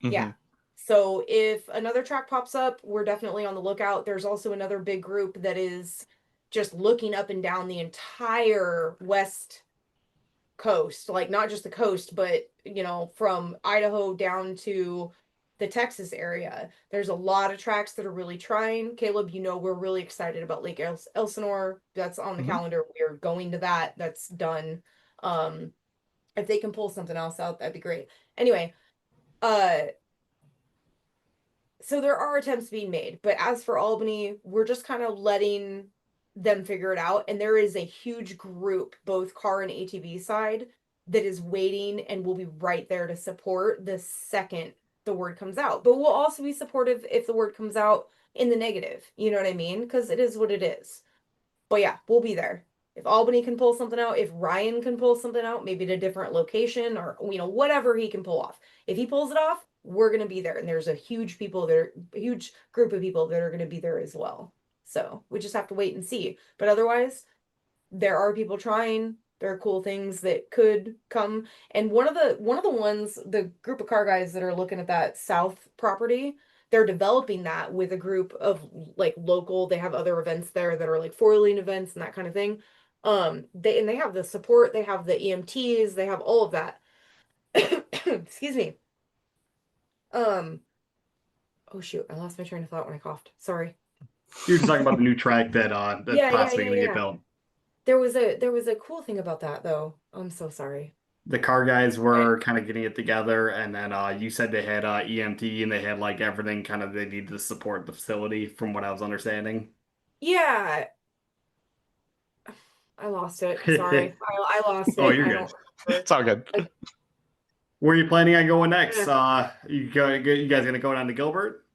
[SPEAKER 7] Yeah. So if another track pops up, we're definitely on the lookout. There's also another big group that is just looking up and down the entire West Coast, like not just the coast, but from Idaho down to the Texas area. There's a lot of tracks that are really trying. Caleb, we're really excited about Lake Elsinore. That's on the calendar. We're going to that. That's done. If they can pull something else out, that'd be great. Anyway, so there are attempts being made, but as for Albany, we're just kind of letting them figure it out. And there is a huge group, both car and ATV side, that is waiting and will be right there to support the second the word comes out. But we'll also be supportive if the word comes out in the negative. You know what I mean? Because it is what it is. But yeah, we'll be there. If Albany can pull something out, if Ryan can pull something out, maybe at a different location or, whatever he can pull off. If he pulls it off, we're going to be there. And there's a huge group of people that are going to be there as well. So we just have to wait and see. But otherwise, there are people trying. There are cool things that could come. And one of the ones, the group of car guys that are looking at that south property, they're developing that with a group of like local, they have other events there that are like four-lane events and that kind of thing. They have the support, they have the EMTs, they have all of that. Excuse me. Oh shoot, I lost my train of thought when I coughed. Sorry.
[SPEAKER 8] You're just talking about the new track that possibly gonna get built.
[SPEAKER 7] There was a cool thing about that though. I'm so sorry.
[SPEAKER 8] The car guys were kind of getting it together, and then you said they had EMT and they had like everything kind of they need to support the facility, from what I was understanding.
[SPEAKER 7] Yeah. I lost it. Sorry. I lost it.
[SPEAKER 8] Oh, you're good.
[SPEAKER 5] It's all good.
[SPEAKER 8] Where are you planning on going next? You guys gonna go down to Gilbert?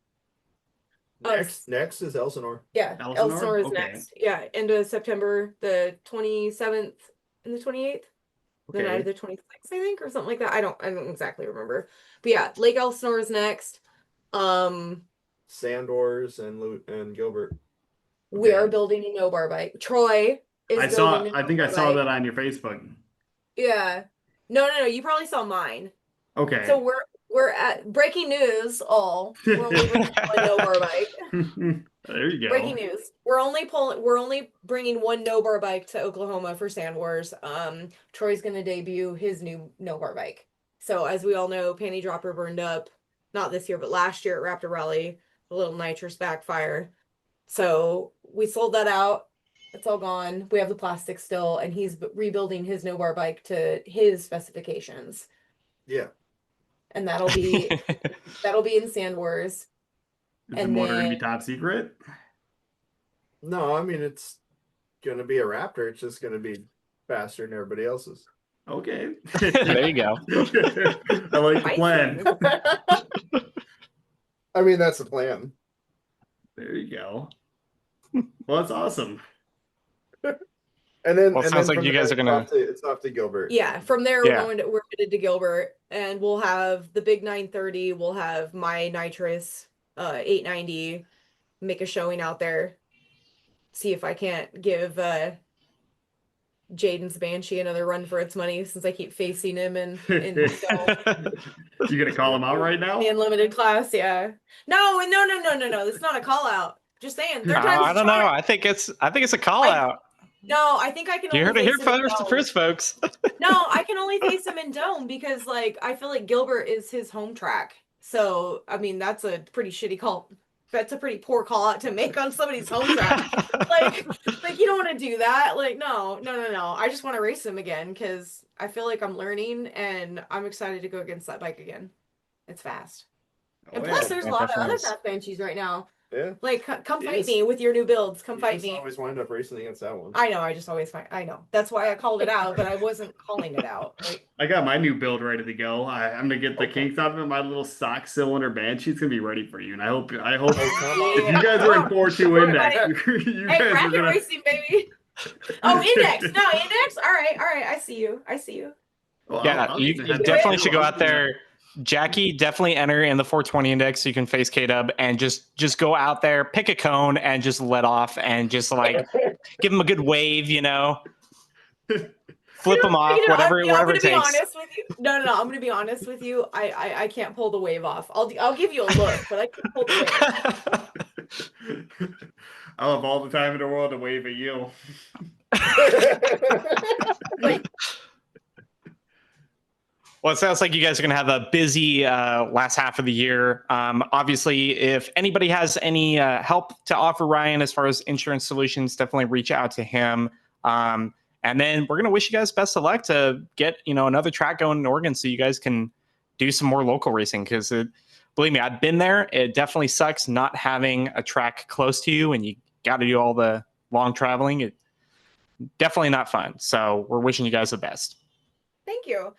[SPEAKER 6] Next is Elsinore.
[SPEAKER 7] Yeah, Elsinore is next. Yeah, end of September, the 27th and the 28th. The night of the 26th, I think, or something like that. I don't exactly remember. But yeah, Lake Elsinore is next.
[SPEAKER 6] Sandors and Gilbert.
[SPEAKER 7] We are building a no bar bike. Troy is
[SPEAKER 8] I saw that on your Facebook.
[SPEAKER 7] Yeah. No. You probably saw mine.
[SPEAKER 8] Okay.
[SPEAKER 7] So we're at breaking news. We're only bringing one no bar bike.
[SPEAKER 8] There you go.
[SPEAKER 7] Breaking news. We're only bringing one no bar bike to Oklahoma for Sand Wars. Troy's gonna debut his new no bar bike. So as we all know, Panty Dropper burned up, not this year, but last year at Raptor Rally, a little nitrous backfire. So we sold that out. It's all gone. We have the plastic still, and he's rebuilding his no bar bike to his specifications.
[SPEAKER 6] Yeah.
[SPEAKER 7] And that'll be in Sand Wars.
[SPEAKER 8] Is the motor gonna be top secret?
[SPEAKER 6] No, I mean it's gonna be a Raptor. It's just gonna be faster than everybody else's.
[SPEAKER 8] Okay.
[SPEAKER 5] There you go.
[SPEAKER 8] I like the plan.
[SPEAKER 6] I mean that's the plan.
[SPEAKER 8] There you go. Well, that's awesome.
[SPEAKER 6] And then
[SPEAKER 5] it sounds like you guys are gonna.
[SPEAKER 6] It's off to Gilbert.
[SPEAKER 7] Yeah, from there we're headed to Gilbert, and we'll have the big 930. We'll have my nitrous 890. Make a showing out there. See if I can't give Jaden's Banshee another run for its money, since I keep facing him in
[SPEAKER 8] You gonna call him out right now?
[SPEAKER 7] the unlimited class. Yeah. No. It's not a call out. Just saying.
[SPEAKER 5] I don't know. I think it's a call out.
[SPEAKER 7] No, I think I can.
[SPEAKER 5] You heard it here first, folks.
[SPEAKER 7] No, I can only face him in Dome because, I feel like Gilbert is his home track. So, I mean, that's a pretty shitty call. That's a pretty poor call out to make on somebody's home track. like you don't want to do that. No. I just want to race him again because I feel like I'm learning and I'm excited to go against that bike again. It's fast. And plus, there's a lot of other fast Banshees right now.
[SPEAKER 6] Yeah.
[SPEAKER 7] Come fight me with your new builds. Come fight me.
[SPEAKER 6] I always wind up racing against that one.
[SPEAKER 7] I know. I just always find. I know. That's why I called it out, but I wasn't calling it out.
[SPEAKER 8] I got my new build ready to go. I'm gonna get the kinks out of it. My little stock cylinder Banshee's gonna be ready for you. And I hope if you guys are in 4-2 index, you guys are gonna
[SPEAKER 7] racing, baby. Oh, index. No, index. All right. I see you.
[SPEAKER 8] Well,
[SPEAKER 5] yeah, you definitely should go out there. Jacki, definitely enter in the 420 index so you can face K-Dub and just go out there, pick a cone and just let off and just give him a good wave, flip him off, whatever it takes.
[SPEAKER 7] Honest with you. No, I'm going to be honest with you. I can't pull the wave off. I'll give you a look, but I can't pull the wave.
[SPEAKER 8] I'll have all the time in the world to wave at you.
[SPEAKER 5] Well, it sounds like you guys are going to have a busy last half of the year. Obviously, if anybody has any help to offer Ryan as far as insurance solutions, definitely reach out to him. And then we're going to wish you guys best of luck to get another track going in Oregon so you guys can do some more local racing. Because believe me, I've been there. It definitely sucks not having a track close to you and you got to do all the long traveling. It definitely not fun. So we're wishing you guys the best.
[SPEAKER 7] Thank you.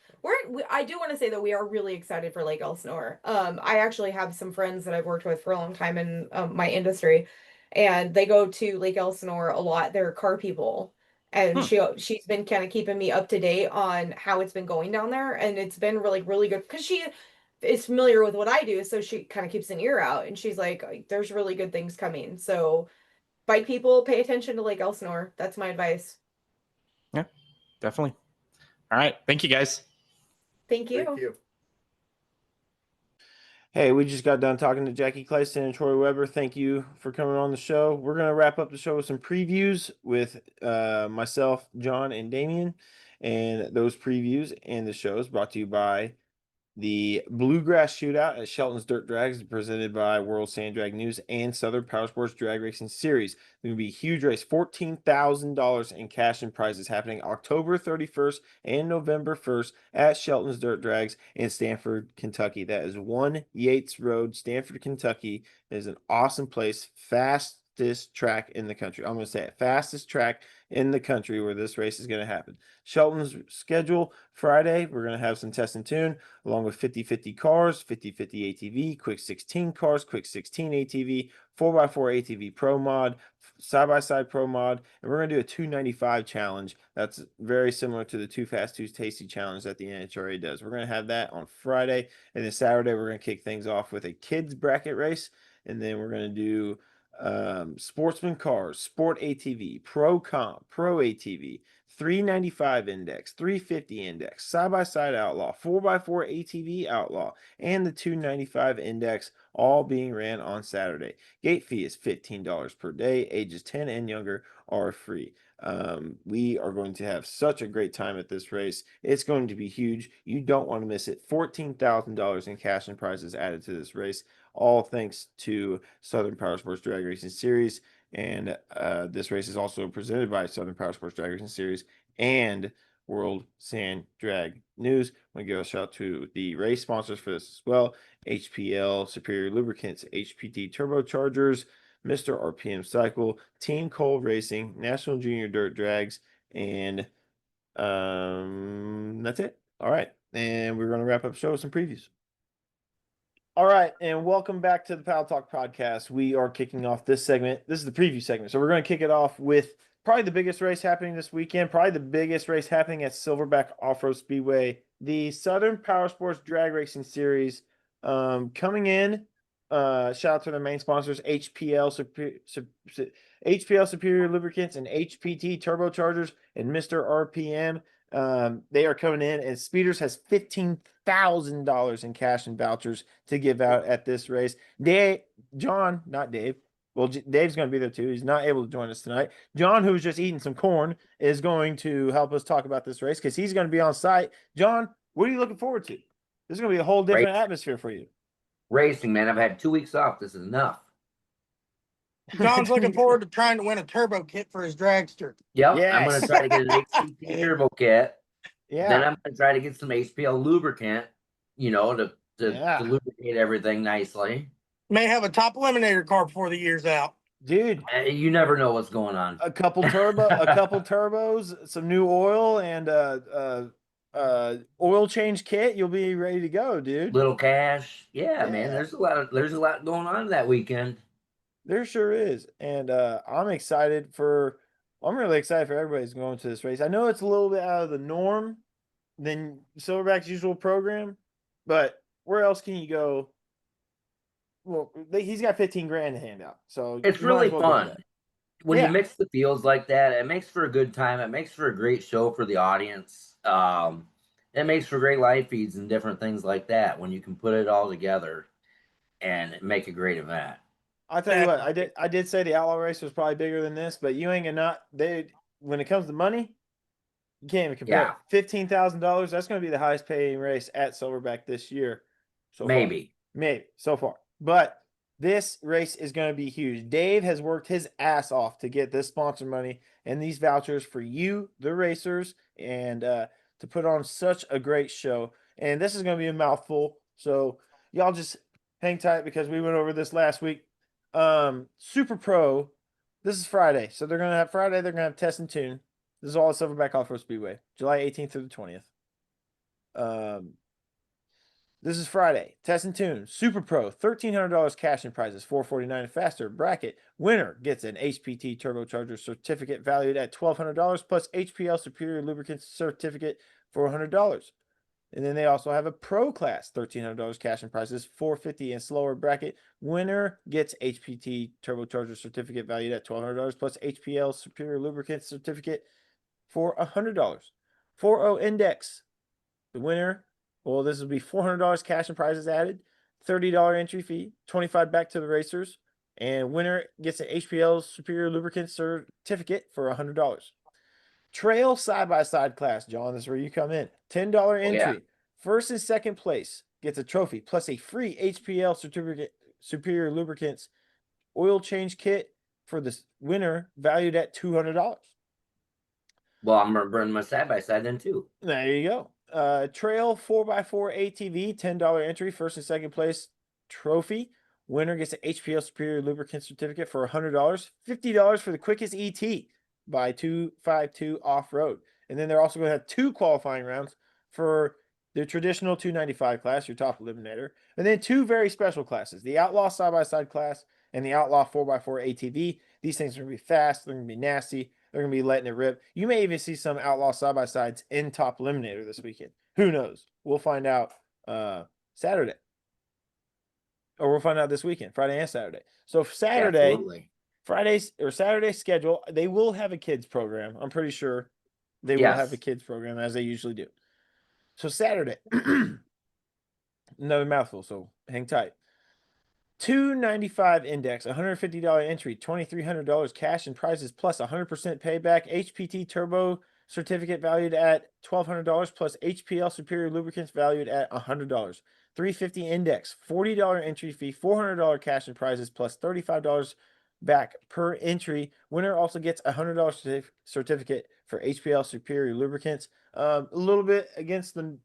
[SPEAKER 7] I do want to say that we are really excited for Lake Elsinore. I actually have some friends that I've worked with for a long time in my industry, and they go to Lake Elsinore a lot. They're car people, and she's been kind of keeping me up to date on how it's been going down there, and it's been really good because she is familiar with what I do, so she kind of keeps an ear out, and she's like, "There's really good things coming." So, bike people, pay attention to Lake Elsinore. That's my advice.
[SPEAKER 5] Yeah, definitely. All right. Thank you, guys.
[SPEAKER 7] Thank you.
[SPEAKER 6] Thank you.
[SPEAKER 1] Hey, we just got done talking to Jacki Clason and Troy Weber. Thank you for coming on the show. We're going to wrap up the show with some previews with myself, John, and Damian. And those previews and the shows brought to you by the Bluegrass Shootout at Shelton's Dirt Drags, presented by World Sand Drag News and Southern Powersports Drag Racing Series. It's going to be a huge race, $14,000 in cash and prizes happening October 31st and November 1st at Shelton's Dirt Drags in Stanford, Kentucky. That is 1 Yates Road, Stanford, Kentucky. It is an awesome place, fastest track in the country. I'm going to say it, fastest track in the country where this race is going to happen. Shelton's schedule Friday, we're going to have some test and tune along with 50/50 cars, 50/50 ATV, quick 16 cars, quick 16 ATV, 4x4 ATV Pro Mod, side-by-side Pro Mod, and we're going to do a 295 challenge. That's very similar to the Too Fast, Too Tasty challenge that the NHRA does. We're going to have that on Friday, and then Saturday we're going to kick things off with a kids bracket race, and then we're going to do sportsman cars, sport ATV, pro comp, pro ATV, 395 index, 350 index, side-by-side outlaw, 4x4 ATV outlaw, and the 295 index, all being ran on Saturday. Gate fee is $15 per day. Ages 10 and younger are free. We are going to have such a great time at this race. It's going to be huge. You don't want to miss it. $14,000 in cash and prizes added to this race, all thanks to Southern Powersports Drag Racing Series. And this race is also presented by Southern Powersports Drag Racing Series and World Sand Drag News. I want to give a shout out to the race sponsors for this as well: HPL Superior Lubricants, HPT Turbochargers, Mr. RPM Cycle, Team Cole Racing, National Junior Dirt Drags, and that's it. All right, and we're going to wrap up the show with some previews. All right, and welcome back to the Paddle Talk podcast. We are kicking off this segment. This is the preview segment. So we're going to kick it off with probably the biggest race happening this weekend, probably the biggest race happening at Silverback Off-Road Speedway, the Southern Powersports Drag Racing Series. Coming in, shout out to their main sponsors, HPL Superior Lubricants and HPT Turbochargers and Mr. RPM. They are coming in, and Speeders has $15,000 in cash and vouchers to give out at this race. John, not Dave. Well, Dave's going to be there too. He's not able to join us tonight. John, who's just eating some corn, is going to help us talk about this race because he's going to be on site. John, what are you looking forward to? This is going to be a whole different atmosphere for you.
[SPEAKER 2] Racing, man. I've had 2 weeks off. This is enough.
[SPEAKER 3] John's looking forward to trying to win a turbo kit for his dragster.
[SPEAKER 2] Yep,
[SPEAKER 1] Yes.
[SPEAKER 2] I'm going to try to get an HCT turbo kit.
[SPEAKER 1] Yeah.
[SPEAKER 2] Then I'm going to try to get some HPL lubricant, to lubricate everything nicely.
[SPEAKER 3] May have a top eliminator car before the year's out.
[SPEAKER 1] Dude,
[SPEAKER 2] You never know what's going on.
[SPEAKER 1] a couple turbos, some new oil, and oil change kit. You'll be ready to go, dude.
[SPEAKER 2] Little cash. Yeah, man. There's a lot going on that weekend.
[SPEAKER 1] There sure is. And I'm really excited for everybody's going to this race. I know it's a little bit out of the norm than Silverback's usual program, but where else can you go? Well, he's got 15 grand to hand out. So
[SPEAKER 2] It's really fun. When you mix the fields like that, it makes for a good time. It makes for a great show for the audience. It makes for great live feeds and different things like that when you can put it all together and make a great event.
[SPEAKER 1] I'll tell you what, I did say the outlaw race was probably bigger than this, but you ain't gonna when it comes to money, you can't even compare.
[SPEAKER 2] Yeah.
[SPEAKER 1] $15,000, that's gonna be the highest paying race at Silverback this year. So
[SPEAKER 2] Maybe.
[SPEAKER 1] so far. But this race is going to be huge. Dave has worked his ass off to get this sponsor money and these vouchers for you, the racers, and to put on such a great show. And this is going to be a mouthful. So y'all just hang tight because we went over this last week. Super Pro, this is Friday. So they're going to have Friday, they're going to have Test and Tune. This is all at Silverback Off-Road Speedway, July 18th through the 20th. This is Friday. Test and Tune. Super Pro. $1,300 cash and prizes. $449 and faster. Bracket. Winner gets an HPT turbocharger certificate valued at $1,200 plus HPL Superior Lubricant certificate for $100. And then they also have a Pro class. $1,300 cash and prizes. $450 and slower bracket. Winner gets HPT turbocharger certificate valued at $1,200 plus HPL Superior Lubricant certificate for $100. 4.0 Index. The winner. Well, this will be $400 cash and prizes added, $30 entry fee, $25 back to the racers, and winner gets an HPL Superior Lubricant certificate for $100. Trail side-by-side class, John, this is where you come in. $10 entry.
[SPEAKER 2] Yeah.
[SPEAKER 1] First and second place gets a trophy plus a free HPL certificate Superior Lubricants oil change kit for the winner valued at $200.
[SPEAKER 2] Well, I'm gonna burn my side-by-side then too.
[SPEAKER 1] There you go. Trail 4x4 ATV, $10 entry, first and second place trophy. Winner gets an HPL Superior Lubricant certificate for $100. $50 for the quickest ET by 252 off-road. And then they're also going to have 2 qualifying rounds for the traditional 295 class, your top eliminator. And then 2 very special classes, the Outlaw side-by-side class and the Outlaw 4x4 ATV. These things are going to be fast. They're going to be nasty. They're going to be letting it rip. You may even see some Outlaw side-by-sides in Top Eliminator this weekend. Who knows? We'll find out Saturday. Or we'll find out this weekend, Friday and Saturday. So Saturday,
[SPEAKER 2] Absolutely.
[SPEAKER 1] Friday's or Saturday's schedule, they will have a kids program. I'm pretty sure they will have a kids program as they usually do. So Saturday, another mouthful, so hang tight. 295 index, $150 entry, $2,300 cash and prizes plus 100% payback. HPT turbo certificate valued at $1,200 plus HPL Superior Lubricants valued at $100. 350 index, $40 entry fee, $400 cash and prizes plus $35 back per entry. Winner also gets a $100 certificate for HPL Superior Lubricants. A little bit against the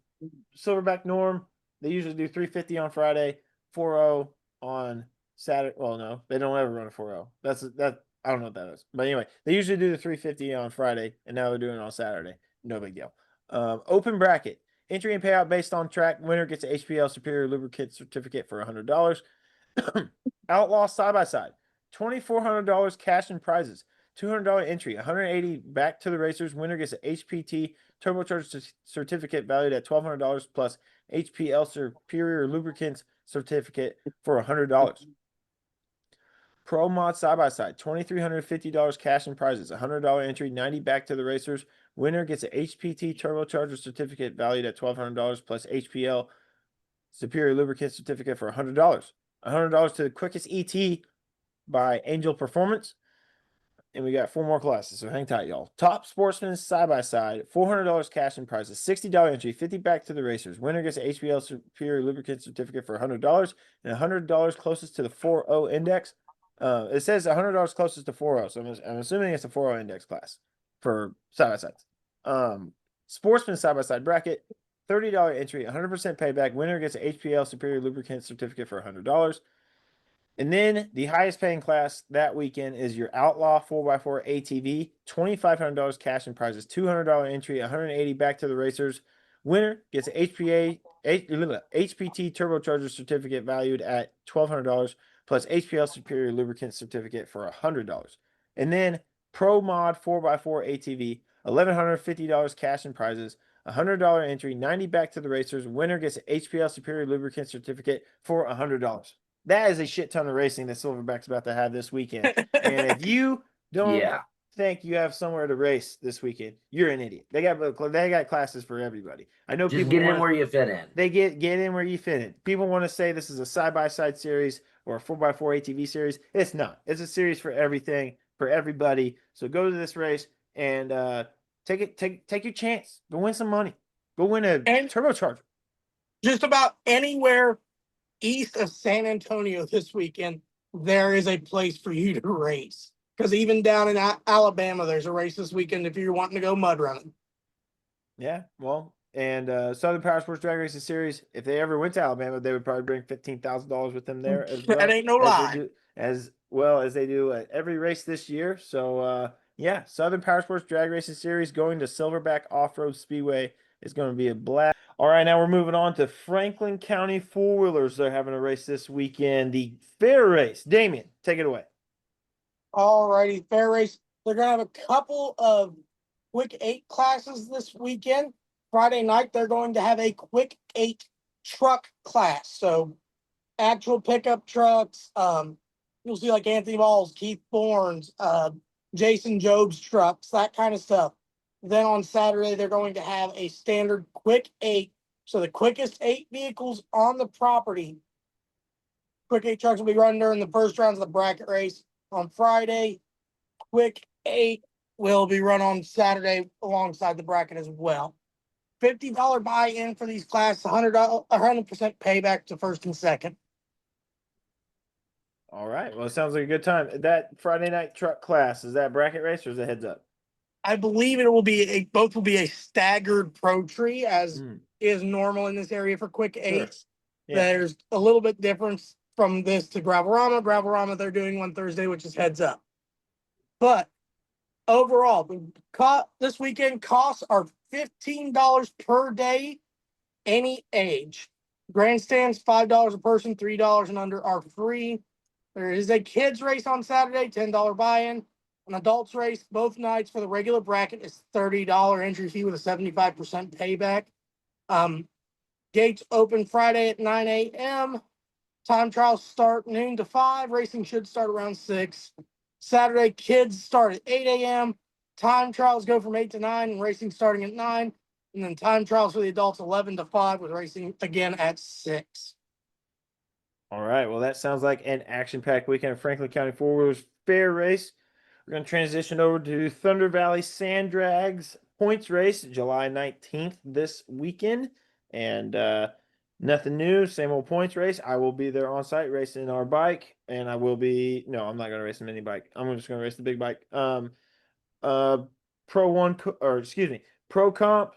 [SPEAKER 1] Silverback norm. They usually do 350 on Friday, 4.0 on Saturday. Well, no, they don't ever run a 4.0. That I don't know what that is. But anyway, they usually do the 350 on Friday, and now they're doing it on Saturday. No big deal. Open bracket. Entry and payout based on track. Winner gets an HPL Superior Lubricant certificate for $100. Outlaw side-by-side. $2,400 cash and prizes. $200 entry. $180 back to the racers. Winner gets an HPT turbocharger certificate valued at $1,200 plus HPL Superior Lubricants certificate for $100. Pro Mod side-by-side. $2,350 cash and prizes. $100 entry. $90 back to the racers. Winner gets an HPT turbocharger certificate valued at $1,200 plus HPL Superior Lubricant certificate for $100. $100 to the quickest ET by Angel Performance. And we got 4 more classes, so hang tight, y'all. Top Sportsman side-by-side, $400 cash and prizes, $60 entry, $50 back to the racers. Winner gets an HPL Superior Lubricant certificate for $100 and $100 closest to the 4.0 index. It says $100 closest to 4.0, so I'm assuming it's a 4.0 index class for side-by-sides. Sportsman side-by-side bracket, $30 entry, 100% payback. Winner gets an HPL Superior Lubricant certificate for $100. And then the highest paying class that weekend is your Outlaw 4x4 ATV, $2,500 cash and prizes, $200 entry, $180 back to the racers. Winner gets an HPT turbocharger certificate valued at $1,200 plus HPL Superior Lubricant certificate for $100. And then Pro Mod 4x4 ATV, $1,150 cash and prizes, $100 entry, $90 back to the racers. Winner gets an HPL Superior Lubricant certificate for $100. That is a shit ton of racing that Silverback's about to have this weekend. And if you don't think you have somewhere to race this weekend, you're an idiot. They got classes for everybody. I know
[SPEAKER 2] Just
[SPEAKER 1] people
[SPEAKER 2] get in
[SPEAKER 1] wanna-
[SPEAKER 2] where you fit in.
[SPEAKER 1] they get in where you fit in. People want to say this is a side-by-side series or a 4x4 ATV series. It's not. It's a series for everything, for everybody. So go to this race and take your chance. Go win some money. Go win a
[SPEAKER 3] And-
[SPEAKER 1] turbocharger.
[SPEAKER 3] Just about anywhere east of San Antonio this weekend, there is a place for you to race. Because even down in Alabama, there's a race this weekend if you're wanting to go mud running.
[SPEAKER 1] Yeah, well, and Southern Powersports Drag Racing Series, if they ever went to Alabama, they would probably bring $15,000 with them there as well.
[SPEAKER 3] That ain't no lie.
[SPEAKER 1] As well as they do at every race this year. So, yeah, Southern Powersports Drag Racing Series going to Silverback Off-Road Speedway is going to be a blast. All right, now we're moving on to Franklin County Four-Wheelers. They're having a race this weekend, the Fair Race. Damian, take it away.
[SPEAKER 3] Alrighty, fair race. They're gonna have a couple of quick 8 classes this weekend. Friday night, they're going to have a quick 8 truck class. So actual pickup trucks. You'll see like Anthony Balls, Keith Thorne's, Jason Job's trucks, that kind of stuff. Then on Saturday, they're going to have a standard quick 8. So the quickest 8 vehicles on the property. Quick 8 trucks will be run during the first rounds of the bracket race. On Friday, quick 8 will be run on Saturday alongside the bracket as well. $50 buy-in for these classes, 100% payback to first and second.
[SPEAKER 1] All right, well, it sounds like a good time. That Friday night truck class, is that bracket race or is it heads up?
[SPEAKER 3] I believe it will be both will be a staggered pro tree as is normal in this area for quick 8s.
[SPEAKER 1] Yeah.
[SPEAKER 3] There's a little bit difference from this to Gravelrama. Gravelrama, they're doing one Thursday, which is heads up. But overall, this weekend costs are $15 per day, any age. Grandstands, $5 a person, $3 and under are free. There is a kids race on Saturday, $10 buy-in. An adults race both nights for the regular bracket is $30 entry fee with a 75% payback. Gates open Friday at 9 a.m. Time trials start noon to 5. Racing should start around 6. Saturday, kids start at 8 a.m. Time trials go from 8 to 9 and racing starting at 9. And then time trials for the adults 11 to 5 with racing again at 6.
[SPEAKER 1] All right, well, that sounds like an action-packed weekend of Franklin County Four-Wheelers Fair Race. We're going to transition over to Thunder Valley Sand Drags Points Race, July 19th this weekend. And nothing new, same old points race. I will be there on site racing our bike, and I'm not going to race a mini bike. I'm just going to race the big bike. Pro Comp,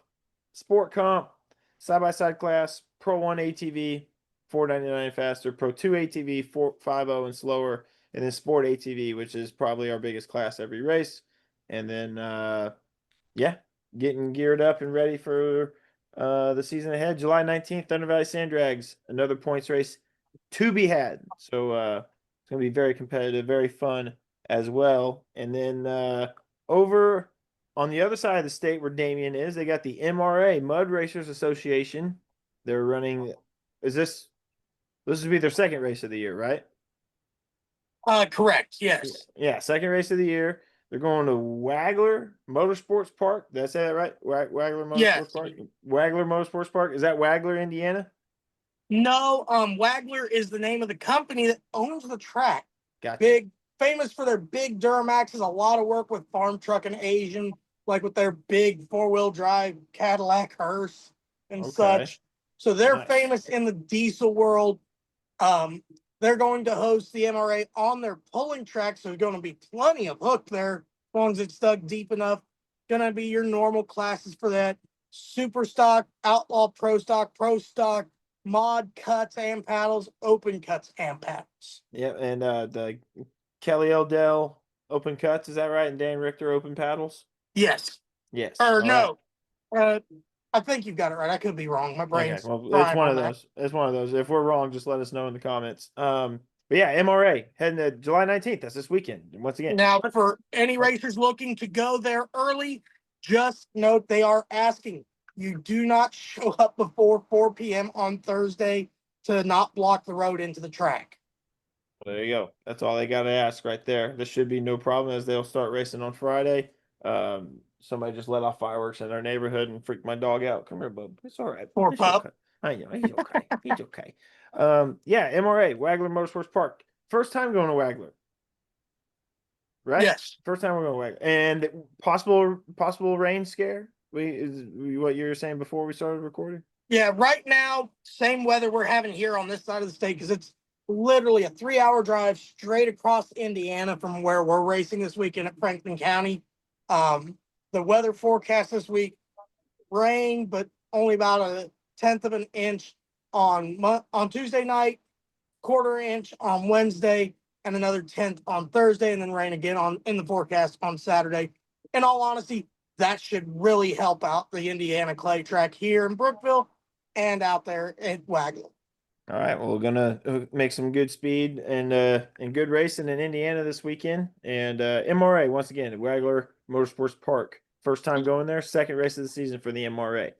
[SPEAKER 1] Sport Comp, side-by-side class, Pro 1 ATV, $4.99 faster, Pro 2 ATV, 450 and slower, and then Sport ATV, which is probably our biggest class every race. And then, getting geared up and ready for the season ahead. July 19th, Thunder Valley Sand Drags, another points race to be had. So it's going to be very competitive, very fun as well. And then over on the other side of the state where Damian is, they got the MRA, Mud Racers Association. They're running, this would be their second race of the year, right?
[SPEAKER 3] Correct, yes.
[SPEAKER 1] Yeah, second race of the year. They're going to Wagler Motorsports Park. Did I say that right? Wagler Motorsports Park? Wagler Motorsports Park. Is that Wagler, Indiana?
[SPEAKER 3] No, Wagler is the name of the company that owns the track.
[SPEAKER 1] Gotcha.
[SPEAKER 3] Famous for their big Duramaxes, a lot of work with farm truck and Asian, like with their big 4-wheel drive Cadillac hearse and such. So they're famous in the diesel world. They're going to host the MRA on their pulling track, so there's going to be plenty of hook there, as long as it's dug deep enough. Going to be your normal classes for that. Super stock, outlaw pro stock, mod cuts and paddles, open cuts and paddles.
[SPEAKER 1] Yeah, and the Kelly Odell open cuts, is that right? And Dan Richter open paddles?
[SPEAKER 3] Yes.
[SPEAKER 1] Yes.
[SPEAKER 3] Or no. I think you've got it right. I could be wrong. My brain's
[SPEAKER 1] well, it's one of those. It's one of those. If we're wrong, just let us know in the comments. But yeah, MRA heading to July 19th. That's this weekend. And once again,
[SPEAKER 3] now for any racers looking to go there early, just note they are asking you do not show up before 4 p.m. on Thursday to not block the road into the track.
[SPEAKER 1] There you go. That's all they got to ask right there. This should be no problem as they'll start racing on Friday. Somebody just let off fireworks in our neighborhood and freaked my dog out. Come here, bub. It's all right.
[SPEAKER 3] Poor
[SPEAKER 1] It's
[SPEAKER 3] pup.
[SPEAKER 1] okay. I know he's okay. He's okay. Yeah, MRA, Wagler Motorsports Park. First time going to Wagler. Right?
[SPEAKER 3] Yes.
[SPEAKER 1] First time we're going to Wagler. And possible rain scare? What you were saying before we started recording?
[SPEAKER 3] Yeah, right now, same weather we're having here on this side of the state because it's literally a 3-hour drive straight across Indiana from where we're racing this weekend at Franklin County. The weather forecast this week, rain, but only about 1/10 of an inch on Tuesday night, 1/4 inch on Wednesday, and another 1/10 on Thursday, and then rain again in the forecast on Saturday. In all honesty, that should really help out the Indiana clay track here in Brookville and out there at Wagler.
[SPEAKER 1] All right, well, we're gonna make some good speed and good racing in Indiana this weekend. And MRA once again at Wagler Motorsports Park. First time going there, second race of the season for the MRA.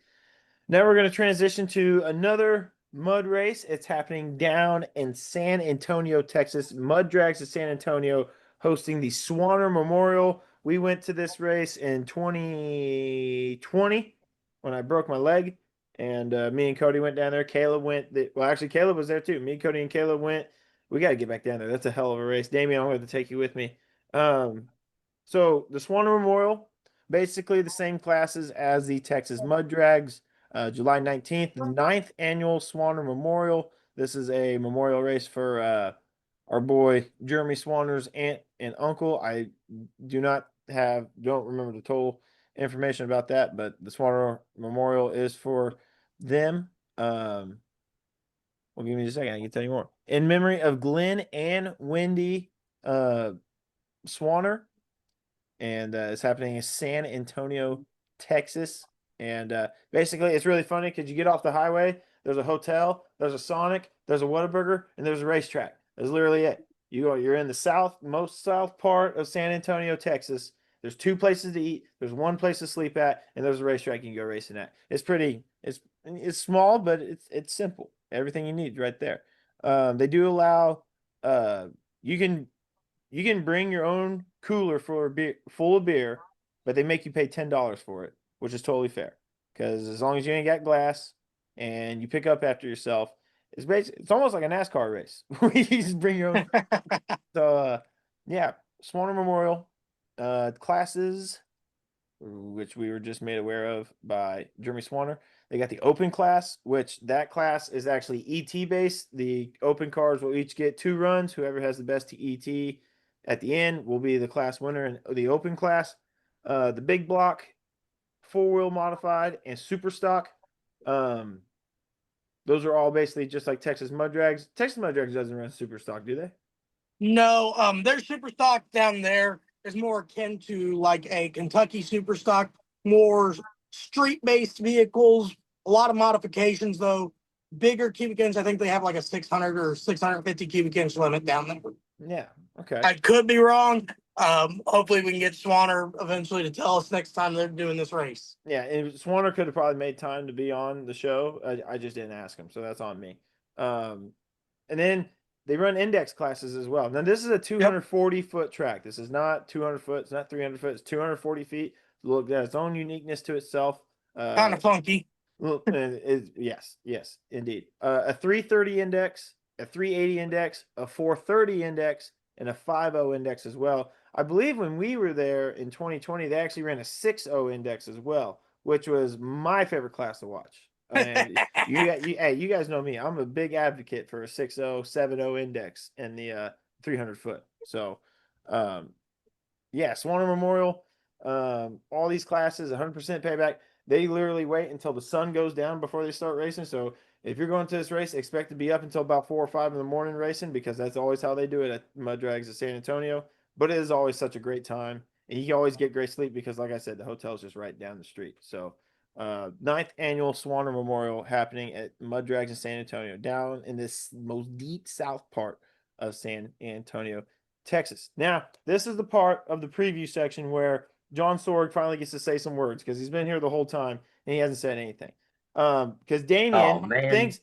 [SPEAKER 1] Now we're gonna transition to another mud race. It's happening down in San Antonio, Texas. Muddrags of San Antonio hosting the Swanner Memorial. We went to this race in 2020 when I broke my leg. And me and Cody went down there. Caleb went. Actually, Caleb was there too. Me, Cody, and Caleb went. We got to get back down there. That's a hell of a race. Damian, I'm going to take you with me. So the Swanner Memorial, basically the same classes as the Texas Mud Drags. July 19th, the 9th annual Swanner Memorial. This is a memorial race for our boy Jeremy Swanner's aunt and uncle. I don't remember the total information about that, but the Swanner Memorial is for them. Well, give me a second. I can tell you more. In memory of Glenn and Wendy Swanner, and it's happening in San Antonio, Texas. And basically, it's really funny because you get off the highway. There's a hotel, there's a Sonic, there's a Whataburger, and there's a racetrack. That's literally it. You're in the most south part of San Antonio, Texas. There's 2 places to eat. There's 1 place to sleep at, and there's a racetrack you can go racing at. It's small, but it's simple. Everything you need right there. They do allow you can bring your own cooler full of beer, but they make you pay $10 for it, which is totally fair. Because as long as you ain't got glass and you pick up after yourself, it's almost like a NASCAR race. You just bring your own. So yeah, Swanner Memorial classes, which we were just made aware of by Jeremy Swanner. They got the open class, which that class is actually ET based. The open cars will each get 2 runs. Whoever has the best ET at the end will be the class winner in the open class. The big block, 4-wheel modified, and super stock. Those are all basically just like Texas Mud Drags. Texas Mud Drags doesn't run super stock, do they?
[SPEAKER 3] No, their super stock down there is more akin to like a Kentucky super stock, more street-based vehicles, a lot of modifications though. Bigger cubic inch, I think they have like a 600 or 650 cubic inch limit down there.
[SPEAKER 1] Yeah. Okay.
[SPEAKER 3] I could be wrong. Hopefully we can get Swanner eventually to tell us next time they're doing this race.
[SPEAKER 1] Yeah, and Swanner could have probably made time to be on the show. I just didn't ask him, so that's on me. And then they run index classes as well. Now this is a 240-foot track. This is not 200 foot. It's not 300 foot. It's 240 feet. Look, got its own uniqueness to itself.
[SPEAKER 3] Kind of funky.
[SPEAKER 1] Yes, indeed. A 330 index, a 380 index, a 430 index, and a 50 index as well. I believe when we were there in 2020, they actually ran a 60 index as well, which was my favorite class to watch. And you guys know me. I'm a big advocate for a 60, 70 index in the 300 foot. So, yeah, Swanner Memorial, all these classes, 100% payback. They literally wait until the sun goes down before they start racing. So if you're going to this race, expect to be up until about 4 or 5 in the morning racing, because that's always how they do it at Muddrags of San Antonio. But it is always such a great time, and you can always get great sleep because, like I said, the hotel is just right down the street. So 9th annual Swanner Memorial happening at Muddrags in San Antonio, down in this most deep south part of San Antonio, Texas. Now, this is the part of the preview section where John Sorg finally gets to say some words, because he's been here the whole time and he hasn't said anything. Because Damian,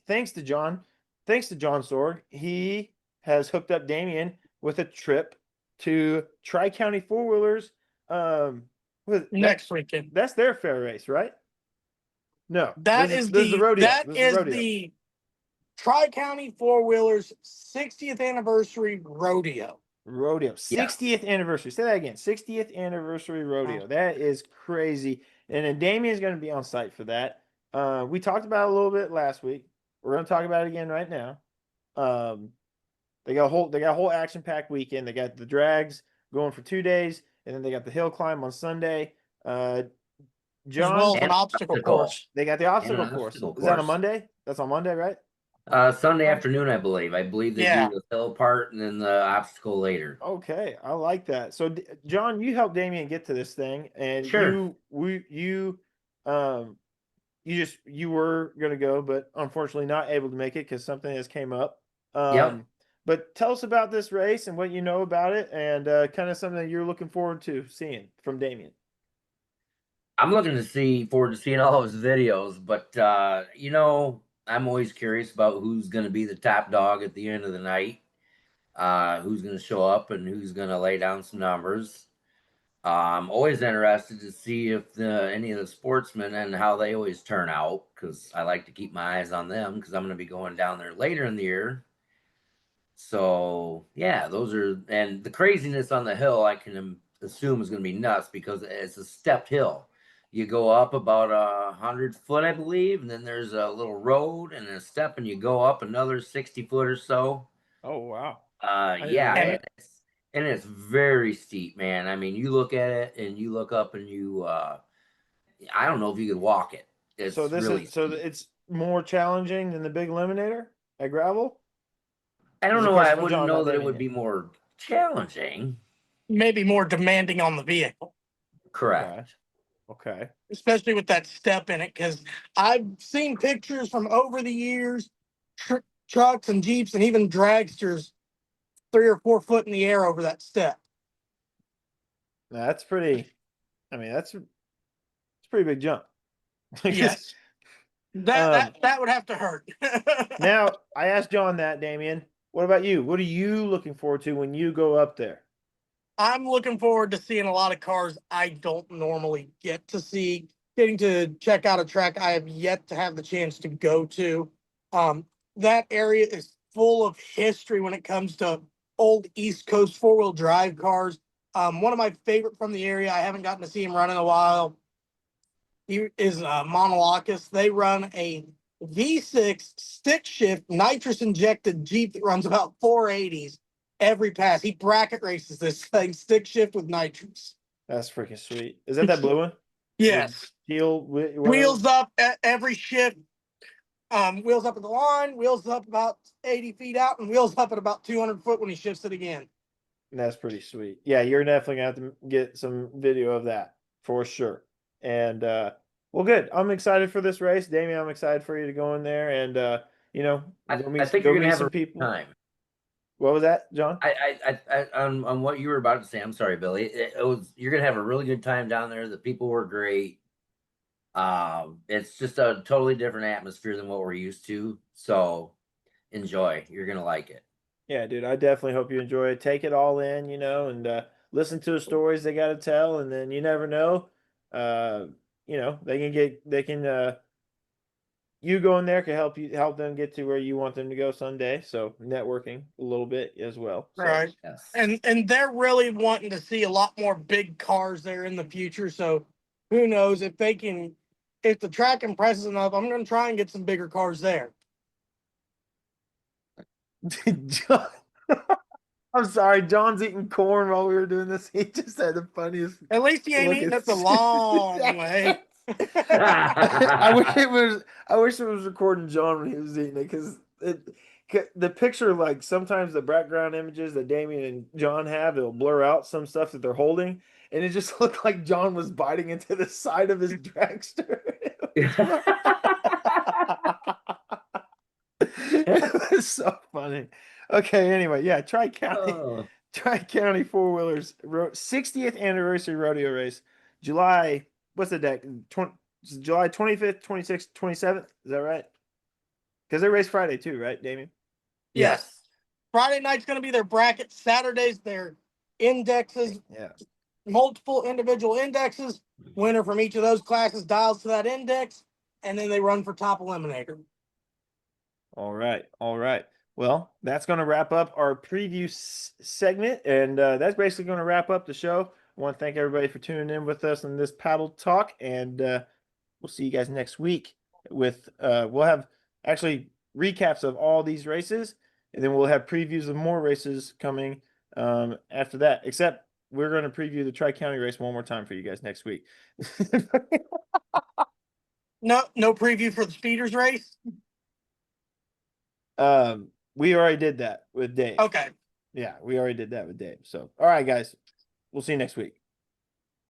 [SPEAKER 1] thanks to John Sorg, he has hooked up Damian with a trip to Tri-County Four Wheelers.
[SPEAKER 3] Next weekend.
[SPEAKER 1] That's their fair race, right? No,
[SPEAKER 3] That
[SPEAKER 1] this
[SPEAKER 3] is
[SPEAKER 1] this
[SPEAKER 3] the
[SPEAKER 1] rodeo.
[SPEAKER 3] that
[SPEAKER 1] This
[SPEAKER 3] is
[SPEAKER 1] the rodeo.
[SPEAKER 3] the Tri-County Four Wheelers 60th anniversary rodeo.
[SPEAKER 1] Rodeo.
[SPEAKER 2] Yeah.
[SPEAKER 1] 60th anniversary. Say that again. 60th anniversary rodeo. That is crazy. And then Damian's going to be on site for that. We talked about it a little bit last week. We're going to talk about it again right now. They got a whole action packed weekend. They got the drags going for 2 days, and then they got the hill climb on Sunday.
[SPEAKER 3] As
[SPEAKER 1] John,
[SPEAKER 3] well as
[SPEAKER 2] And
[SPEAKER 3] an obstacle
[SPEAKER 2] obstacle.
[SPEAKER 3] course.
[SPEAKER 1] they got the obstacle
[SPEAKER 2] an
[SPEAKER 1] course.
[SPEAKER 2] obstacle
[SPEAKER 1] Is that on
[SPEAKER 2] course.
[SPEAKER 1] Monday? That's on Monday, right?
[SPEAKER 2] Sunday afternoon, I believe. I believe they
[SPEAKER 3] Yeah.
[SPEAKER 2] do the hill part and then the obstacle later.
[SPEAKER 1] Okay, I like that. So, John, you helped Damian get to this thing, and
[SPEAKER 2] Sure.
[SPEAKER 1] you were gonna go, but unfortunately not able to make it because something has came up.
[SPEAKER 2] Yep.
[SPEAKER 1] But tell us about this race and what you know about it, and kind of something that you're looking forward to seeing from Damian.
[SPEAKER 2] I'm looking forward to seeing all his videos, but I'm always curious about who's going to be the top dog at the end of the night, who's going to show up and who's going to lay down some numbers. I'm always interested to see if any of the sportsmen and how they always turn out, because I like to keep my eyes on them because I'm going to be going down there later in the year. So yeah, and the craziness on the hill I can assume is going to be nuts because it's a stepped hill. You go up about 100 foot, I believe, and then there's a little road and a step, and you go up another 60 foot or so.
[SPEAKER 1] Oh wow!
[SPEAKER 2] Yeah,
[SPEAKER 1] know
[SPEAKER 2] and it's very steep, man. I mean, you look at it and you look up and I don't know if you could walk it. It's
[SPEAKER 1] So
[SPEAKER 2] really steep.
[SPEAKER 1] it's more challenging than the big Eliminator at gravel.
[SPEAKER 2] I don't
[SPEAKER 1] This is a
[SPEAKER 2] know why I
[SPEAKER 1] question for
[SPEAKER 2] wouldn't
[SPEAKER 1] John,
[SPEAKER 2] know
[SPEAKER 1] not
[SPEAKER 2] that it
[SPEAKER 1] Damian
[SPEAKER 2] would
[SPEAKER 1] yet.
[SPEAKER 2] be more challenging.
[SPEAKER 3] Maybe more demanding on the vehicle,
[SPEAKER 2] Correct.
[SPEAKER 1] Okay.
[SPEAKER 3] especially with that step in it. Because I've seen pictures from over the years, trucks and Jeeps and even dragsters 3 or 4 foot in the air over that step.
[SPEAKER 1] Now, that's pretty. I mean, it's a pretty big jump.
[SPEAKER 3] Yes. That would have to hurt.
[SPEAKER 1] Now, I asked John that, Damian. What about you? What are you looking forward to when you go up there?
[SPEAKER 3] I'm looking forward to seeing a lot of cars I don't normally get to see. Getting to check out a track I have yet to have the chance to go to. That area is full of history when it comes to old East Coast four-wheel drive cars. One of my favorite from the area, I haven't gotten to see him run in a while. He is Monolakis. They run a V6 stick shift nitrous injected Jeep that runs about 480s every pass. He bracket races this thing, stick shift with nitrous.
[SPEAKER 1] That's freaking sweet. Is that blue one?
[SPEAKER 3] Yes.
[SPEAKER 1] Wheels
[SPEAKER 3] up at every shift. Wheels up at the line, wheels up about 80 feet out, and wheels up at about 200 foot when he shifts it again.
[SPEAKER 1] That's pretty sweet. Yeah, you're definitely gonna have to get some video of that for sure. And well, good. I'm excited for this race, Damian. I'm excited for you to go in there and
[SPEAKER 2] I think you're gonna have
[SPEAKER 1] some
[SPEAKER 2] a
[SPEAKER 1] people.
[SPEAKER 2] time.
[SPEAKER 1] What was that, John?
[SPEAKER 2] I on what you were about to say. I'm sorry, Billy. You're gonna have a really good time down there. The people were great. It's just a totally different atmosphere than what we're used to. So enjoy. You're gonna like it.
[SPEAKER 1] Yeah, dude. I definitely hope you enjoy it. Take it all in, and listen to the stories they got to tell, and then you never know. You going there can help them get to where you want them to go someday. So networking a little bit as well. So.
[SPEAKER 3] Right.
[SPEAKER 2] Yes.
[SPEAKER 3] And they're really wanting to see a lot more big cars there in the future. So who knows if the track impresses enough, I'm going to try and get some bigger cars there.
[SPEAKER 1] John, I'm sorry, John's eating corn while we were doing this. He just had the funniest.
[SPEAKER 3] At least he ain't
[SPEAKER 1] look
[SPEAKER 3] eating
[SPEAKER 1] at-
[SPEAKER 3] it the long way.
[SPEAKER 1] I wish it was recording John when he was eating it because the picture, like sometimes the background images that Damian and John have, it'll blur out some stuff that they're holding, and it just looked like John was biting into the side of his dragster. It was so funny. Okay, anyway, yeah, Tri-County Four Wheelers 60th anniversary rodeo race, July. What's the date? July 25th, 26th, 27th. Is that right? Because they race Friday too, right, Damian?
[SPEAKER 2] Yes.
[SPEAKER 3] Friday night's going to be their bracket. Saturday's their indexes,
[SPEAKER 1] Yeah.
[SPEAKER 3] multiple individual indexes. Winner from each of those classes dials to that index, and then they run for top eliminator.
[SPEAKER 1] All right. All right. Well, that's going to wrap up our preview segment, and that's basically going to wrap up the show. I want to thank everybody for tuning in with us on this paddle talk, and we'll see you guys next week with we'll have actually recaps of all these races, and then we'll have previews of more races coming after that. Except we're going to preview the Tri-County race one more time for you guys next week.
[SPEAKER 3] No preview for the speeders race.
[SPEAKER 1] We already did that with Dave.
[SPEAKER 3] Okay.
[SPEAKER 1] Yeah, we already did that with Dave. So, all right, guys, we'll see you next week.